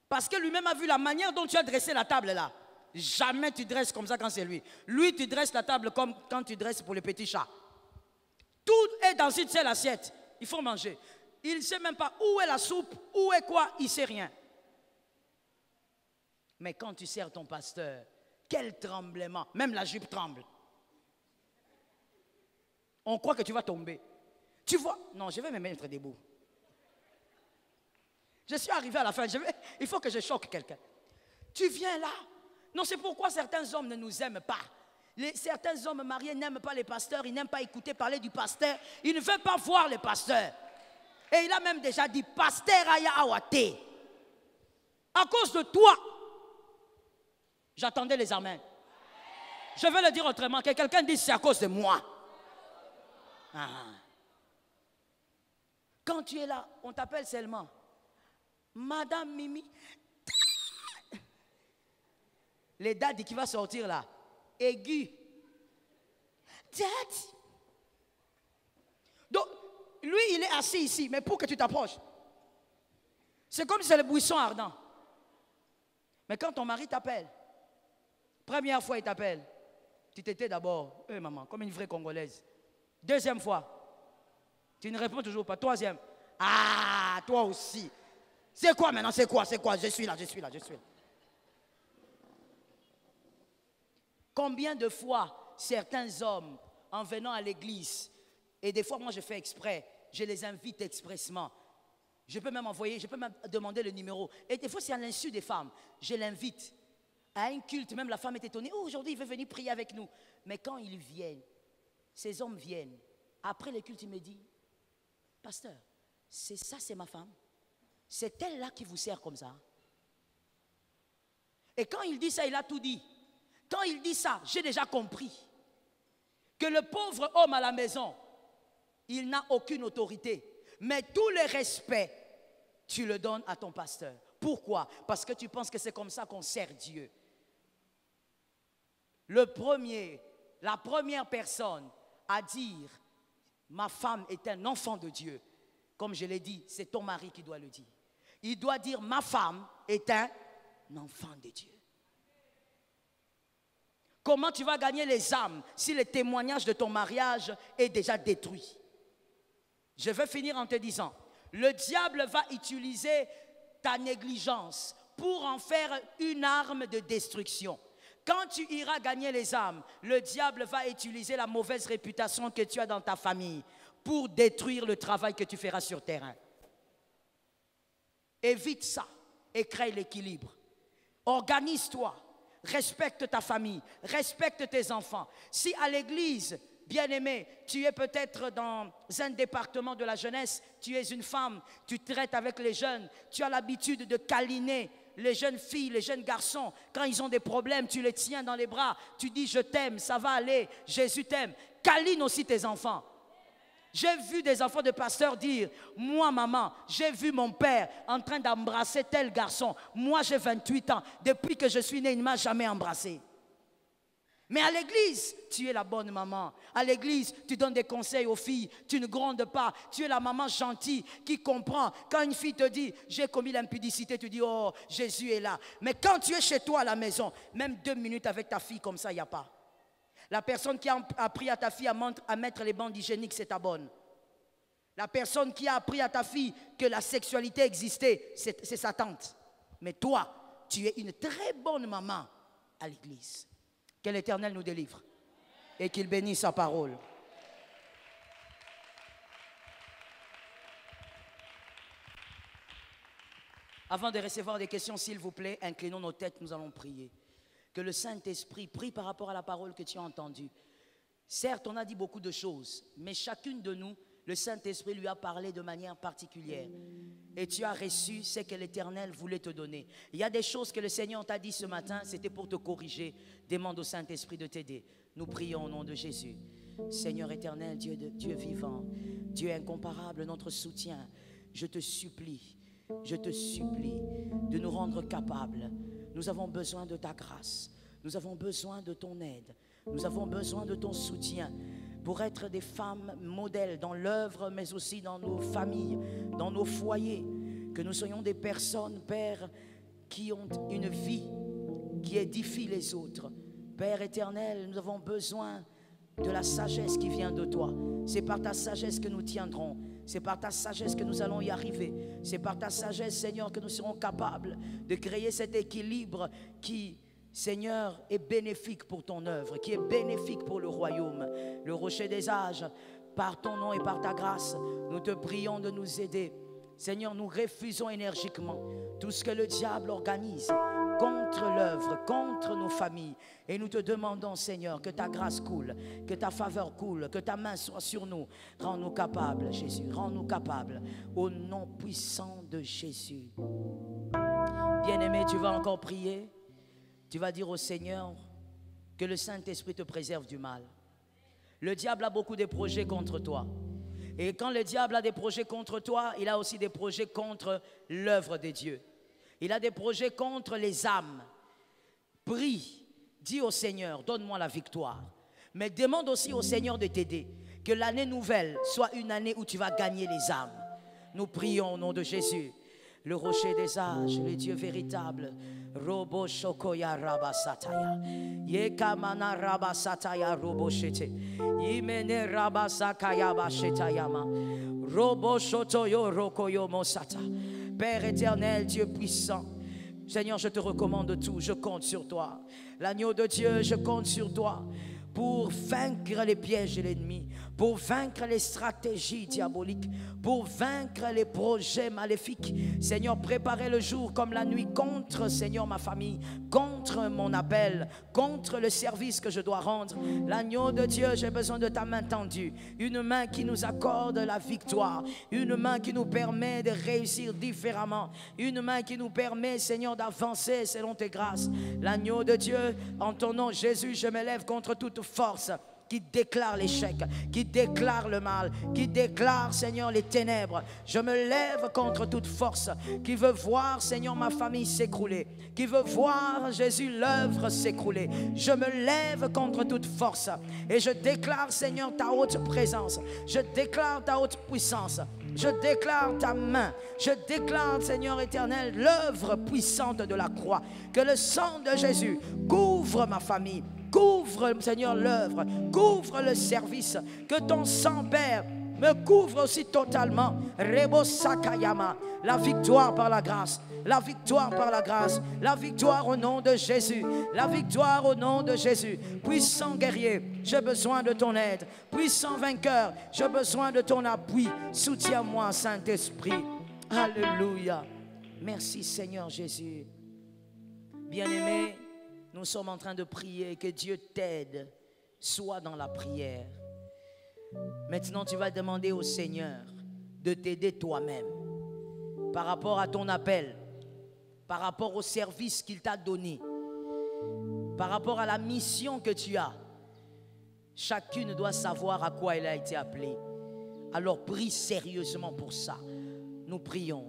Parce que lui-même a vu la manière dont tu as dressé la table là. Jamais tu dresses comme ça quand c'est lui. Lui, tu dresses la table comme quand tu dresses pour les petits chats. Tout est dans une seule assiette. Il faut manger. Il ne sait même pas où est la soupe, où est quoi, il ne sait rien. Mais quand tu sers ton pasteur, quel tremblement, même la jupe tremble. On croit que tu vas tomber. Tu vois, non, je vais me mettre debout. Je suis arrivé à la fin, il faut que je choque quelqu'un. Tu viens là. Non, c'est pourquoi certains hommes ne nous aiment pas. Certains hommes mariés n'aiment pas les pasteurs, ils n'aiment pas écouter parler du pasteur, ils ne veulent pas voir les pasteurs. Et il a même déjà dit, pasteur Aya Awate. À cause de toi, j'attendais les amens. Je vais le dire autrement, que quelqu'un dise, c'est à cause de moi. Ah. Quand tu es là, on t'appelle seulement Madame Mimi. Les dates qui va sortir là, aigu. Dad. Donc, lui, il est assis ici, mais pour que tu t'approches. C'est comme si c'est le buisson ardent. Mais quand ton mari t'appelle, première fois il t'appelle, tu t'étais d'abord, maman, comme une vraie Congolaise. Deuxième fois, tu ne réponds toujours pas. Troisième, ah, toi aussi. C'est quoi maintenant? C'est quoi? Je suis là. Combien de fois certains hommes, en venant à l'église, et des fois moi je fais exprès, je les invite expressement. Je peux même demander le numéro. Et des fois c'est à l'insu des femmes. Je l'invite à un culte, même la femme est étonnée. Oh, aujourd'hui il veut venir prier avec nous. Mais quand ils viennent, ces hommes viennent. Après le culte, il me dit, pasteur, c'est ça, c'est ma femme. C'est elle-là qui vous sert comme ça. Et quand il dit ça, il a tout dit. Quand il dit ça, j'ai déjà compris que le pauvre homme à la maison, il n'a aucune autorité. Mais tout le respect, tu le donnes à ton pasteur. Pourquoi? Parce que tu penses que c'est comme ça qu'on sert Dieu. La première personne à dire, ma femme est un enfant de Dieu, comme je l'ai dit, c'est ton mari qui doit le dire. Il doit dire, ma femme est un enfant de Dieu. Comment tu vas gagner les âmes si le témoignage de ton mariage est déjà détruit? Je vais finir en te disant, le diable va utiliser ta négligence pour en faire une arme de destruction. Quand tu iras gagner les âmes, le diable va utiliser la mauvaise réputation que tu as dans ta famille pour détruire le travail que tu feras sur terrain. Évite ça et crée l'équilibre. Organise-toi, respecte ta famille, respecte tes enfants. Si à l'église, bien-aimé, tu es peut-être dans un département de la jeunesse, tu es une femme, tu traites avec les jeunes, tu as l'habitude de câliner les jeunes filles, les jeunes garçons, quand ils ont des problèmes, tu les tiens dans les bras, tu dis je t'aime, ça va aller, Jésus t'aime. Câline aussi tes enfants. J'ai vu des enfants de pasteurs dire, moi maman, j'ai vu mon père en train d'embrasser tel garçon. Moi j'ai 28 ans, depuis que je suis né, il ne m'a jamais embrassé. Mais à l'église, tu es la bonne maman. À l'église, tu donnes des conseils aux filles, tu ne grondes pas. Tu es la maman gentille qui comprend. Quand une fille te dit, j'ai commis l'impudicité, tu dis, oh, Jésus est là. Mais quand tu es chez toi à la maison, même 2 minutes avec ta fille comme ça, il n'y a pas. La personne qui a appris à ta fille à mettre les bandes hygiéniques, c'est ta bonne. La personne qui a appris à ta fille que la sexualité existait, c'est sa tante. Mais toi, tu es une très bonne maman à l'église. Que l'Éternel nous délivre et qu'il bénisse sa parole. Avant de recevoir des questions, s'il vous plaît, inclinons nos têtes, nous allons prier. Que le Saint-Esprit prie par rapport à la parole que tu as entendue. Certes, on a dit beaucoup de choses, mais chacune de nous, le Saint-Esprit lui a parlé de manière particulière. Et tu as reçu ce que l'Éternel voulait te donner. Il y a des choses que le Seigneur t'a dit ce matin, c'était pour te corriger. Demande au Saint-Esprit de t'aider. Nous prions au nom de Jésus. Seigneur éternel, Dieu vivant, Dieu incomparable, notre soutien, je te supplie de nous rendre capables. Nous avons besoin de ta grâce. Nous avons besoin de ton aide. Nous avons besoin de ton soutien pour être des femmes modèles dans l'œuvre, mais aussi dans nos familles, dans nos foyers. Que nous soyons des personnes, Père, qui ont une vie qui édifie les autres. Père éternel, nous avons besoin de la sagesse qui vient de toi. C'est par ta sagesse que nous tiendrons. C'est par ta sagesse que nous allons y arriver. C'est par ta sagesse, Seigneur, que nous serons capables de créer cet équilibre qui, Seigneur, est bénéfique pour ton œuvre, qui est bénéfique pour le royaume. Le rocher des âges, par ton nom et par ta grâce, nous te prions de nous aider. Seigneur, nous refusons énergiquement tout ce que le diable organise contre l'œuvre, contre nos familles. Et nous te demandons, Seigneur, que ta grâce coule, que ta faveur coule, que ta main soit sur nous. Rends-nous capables, Jésus, rends-nous capables, au nom puissant de Jésus. Bien-aimé, tu vas encore prier. Tu vas dire au Seigneur que le Saint-Esprit te préserve du mal. Le diable a beaucoup de projets contre toi. Et quand le diable a des projets contre toi, il a aussi des projets contre l'œuvre de Dieu. Il a des projets contre les âmes. Prie, dis au Seigneur, donne-moi la victoire. Mais demande aussi au Seigneur de t'aider. Que l'année nouvelle soit une année où tu vas gagner les âmes. Nous prions au nom de Jésus. Le rocher des âges, le Dieu véritable. Robo shokoya rabasataya. Yekamana rabasataya robo shete. Yimene rabasakaya bashetayama. Robo shotoyo rokoyo mosata. Père éternel, Dieu puissant, Seigneur, je te recommande tout, je compte sur toi. L'agneau de Dieu, je compte sur toi pour vaincre les pièges de l'ennemi, pour vaincre les stratégies diaboliques, pour vaincre les projets maléfiques. Seigneur, préparez le jour comme la nuit contre, Seigneur, ma famille, contre mon appel, contre le service que je dois rendre. L'agneau de Dieu, j'ai besoin de ta main tendue, une main qui nous accorde la victoire, une main qui nous permet de réussir différemment, une main qui nous permet, Seigneur, d'avancer selon tes grâces. L'agneau de Dieu, en ton nom, Jésus, je m'élève contre toute force qui déclare l'échec, qui déclare le mal, qui déclare, Seigneur, les ténèbres. Je me lève contre toute force qui veut voir, Seigneur, ma famille s'écrouler, qui veut voir, Jésus, l'œuvre s'écrouler. Je me lève contre toute force et je déclare, Seigneur, ta haute présence. Je déclare ta haute puissance. Je déclare ta main. Je déclare, Seigneur éternel, l'œuvre puissante de la croix. Que le sang de Jésus couvre ma famille, couvre, Seigneur, l'œuvre, couvre le service. Que ton sang, Père, me couvre aussi totalement. Rebo Sakayama, la victoire par la grâce. La victoire par la grâce, la victoire au nom de Jésus, la victoire au nom de Jésus. Puissant guerrier, j'ai besoin de ton aide. Puissant vainqueur, j'ai besoin de ton appui. Soutiens-moi, Saint-Esprit. Alléluia. Merci, Seigneur Jésus. Bien-aimé, nous sommes en train de prier que Dieu t'aide. Sois dans la prière. Maintenant, tu vas demander au Seigneur de t'aider toi-même par rapport à ton appel, par rapport au service qu'il t'a donné, par rapport à la mission que tu as. Chacune doit savoir à quoi elle a été appelée. Alors prie sérieusement pour ça. Nous prions.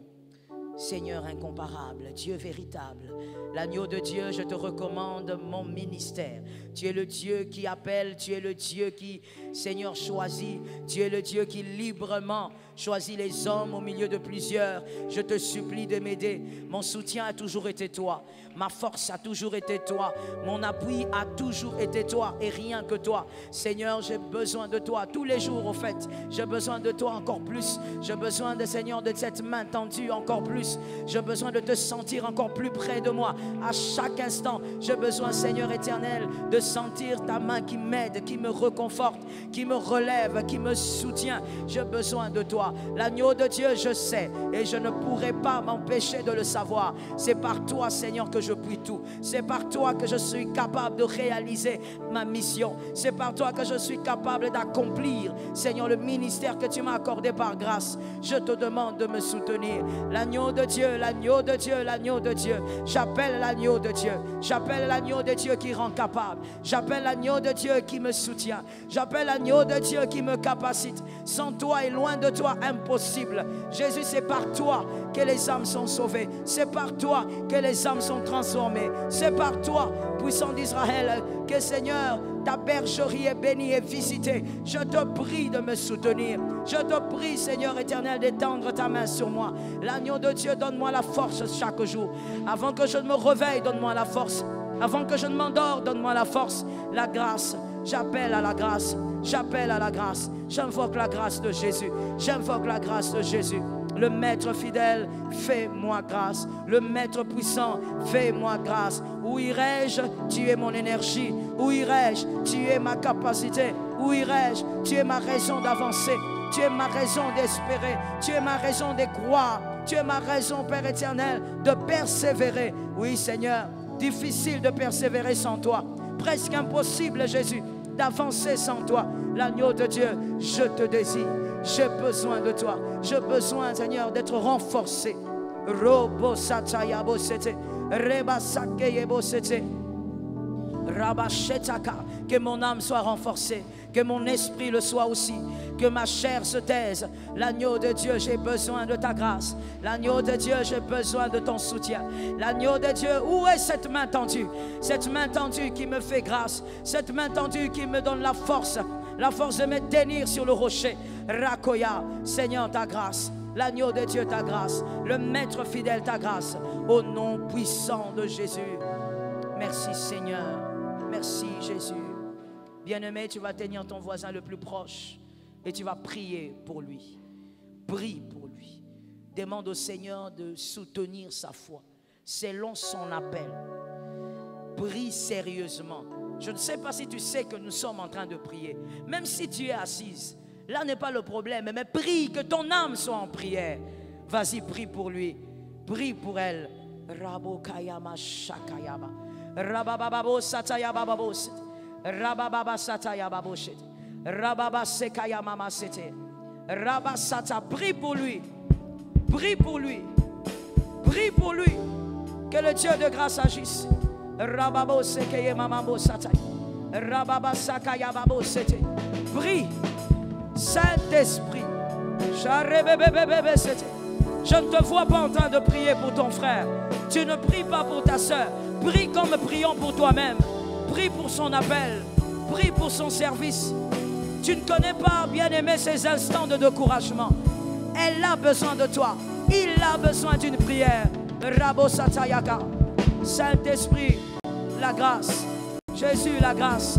Seigneur incomparable, Dieu véritable, l'agneau de Dieu, je te recommande mon ministère. Tu es le Dieu qui appelle, tu es le Dieu qui, Seigneur, choisit. Tu es le Dieu qui librement choisit les hommes au milieu de plusieurs. Je te supplie de m'aider. Mon soutien a toujours été toi. Ma force a toujours été toi. Mon appui a toujours été toi et rien que toi. Seigneur, j'ai besoin de toi tous les jours, au fait. J'ai besoin de toi encore plus. J'ai besoin de, Seigneur, de cette main tendue encore plus. J'ai besoin de te sentir encore plus près de moi à chaque instant. J'ai besoin, Seigneur éternel, de sentir ta main qui m'aide, qui me reconforte, qui me relève, qui me soutient. J'ai besoin de toi. L'agneau de Dieu, je sais et je ne pourrai pas m'empêcher de le savoir. C'est par toi, Seigneur, que je puis tout. C'est par toi que je suis capable de réaliser ma mission. C'est par toi que je suis capable d'accomplir, Seigneur, le ministère que tu m'as accordé par grâce. Je te demande de me soutenir. L'agneau de Dieu, l'agneau de Dieu, l'agneau de Dieu. J'appelle l'agneau de Dieu. J'appelle l'agneau de Dieu qui rend capable. J'appelle l'agneau de Dieu qui me soutient. J'appelle l'agneau de Dieu qui me capacite. Sans toi et loin de toi, impossible. Jésus, c'est par toi que les âmes sont sauvées. C'est par toi que les âmes sont transformées. C'est par toi, puissant d'Israël, que, Seigneur, ta bergerie est bénie et visitée. Je te prie de me soutenir. Je te prie, Seigneur éternel, d'étendre ta main sur moi. L'agneau de Dieu, donne-moi la force chaque jour. Avant que je ne me réveille, donne-moi la force. Avant que je ne m'endors, donne-moi la force, la grâce. J'appelle à la grâce. J'appelle à la grâce. J'invoque la grâce de Jésus. J'invoque la grâce de Jésus. Le maître fidèle, fais-moi grâce. Le maître puissant, fais-moi grâce. Où irai-je? Tu es mon énergie. Où irai-je? Tu es ma capacité. Où irai-je? Tu es ma raison d'avancer. Tu es ma raison d'espérer. Tu es ma raison de croire. Tu es ma raison, Père éternel, de persévérer. Oui, Seigneur, difficile de persévérer sans toi. Presque impossible, Jésus, d'avancer sans toi. L'agneau de Dieu, je te désire. J'ai besoin de toi. J'ai besoin, Seigneur, d'être renforcé. Robo satayabo sete, reba sakeyebo sete, rabashetaka. Que mon âme soit renforcée, que mon esprit le soit aussi, que ma chair se taise. L'agneau de Dieu, j'ai besoin de ta grâce. L'agneau de Dieu, j'ai besoin de ton soutien. L'agneau de Dieu, où est cette main tendue? Cette main tendue qui me fait grâce, cette main tendue qui me donne la force de me tenir sur le rocher. Rakoya, Seigneur, ta grâce. L'agneau de Dieu, ta grâce. Le maître fidèle, ta grâce. Au nom puissant de Jésus. Merci, Seigneur. Merci, Jésus. Bien-aimé, tu vas tenir ton voisin le plus proche et tu vas prier pour lui. Prie pour lui. Demande au Seigneur de soutenir sa foi selon son appel. Prie sérieusement. Je ne sais pas si tu sais que nous sommes en train de prier. Même si tu es assise, là n'est pas le problème. Mais prie, que ton âme soit en prière. Vas-y, prie pour lui. Prie pour elle. Rabo kayama shakayama. Rabababo satayababo sete. Rabababa satayababo sete. Rababa sekayama sete. Rabasata, prie pour lui. Prie pour lui. Prie pour lui. Que le Dieu de grâce agisse. Rababo sekeye mamambo satay. Rababa sakaya babo sete. Prie. Saint-Esprit. Je ne te vois pas en train de prier pour ton frère. Tu ne pries pas pour ta soeur. Prie comme prions pour toi-même. Prie pour son appel. Prie pour son service. Tu ne connais pas, bien-aimé, ces instants de découragement. Elle a besoin de toi. Il a besoin d'une prière. Rabo satayaka. Saint-Esprit, la grâce. Jésus, la grâce.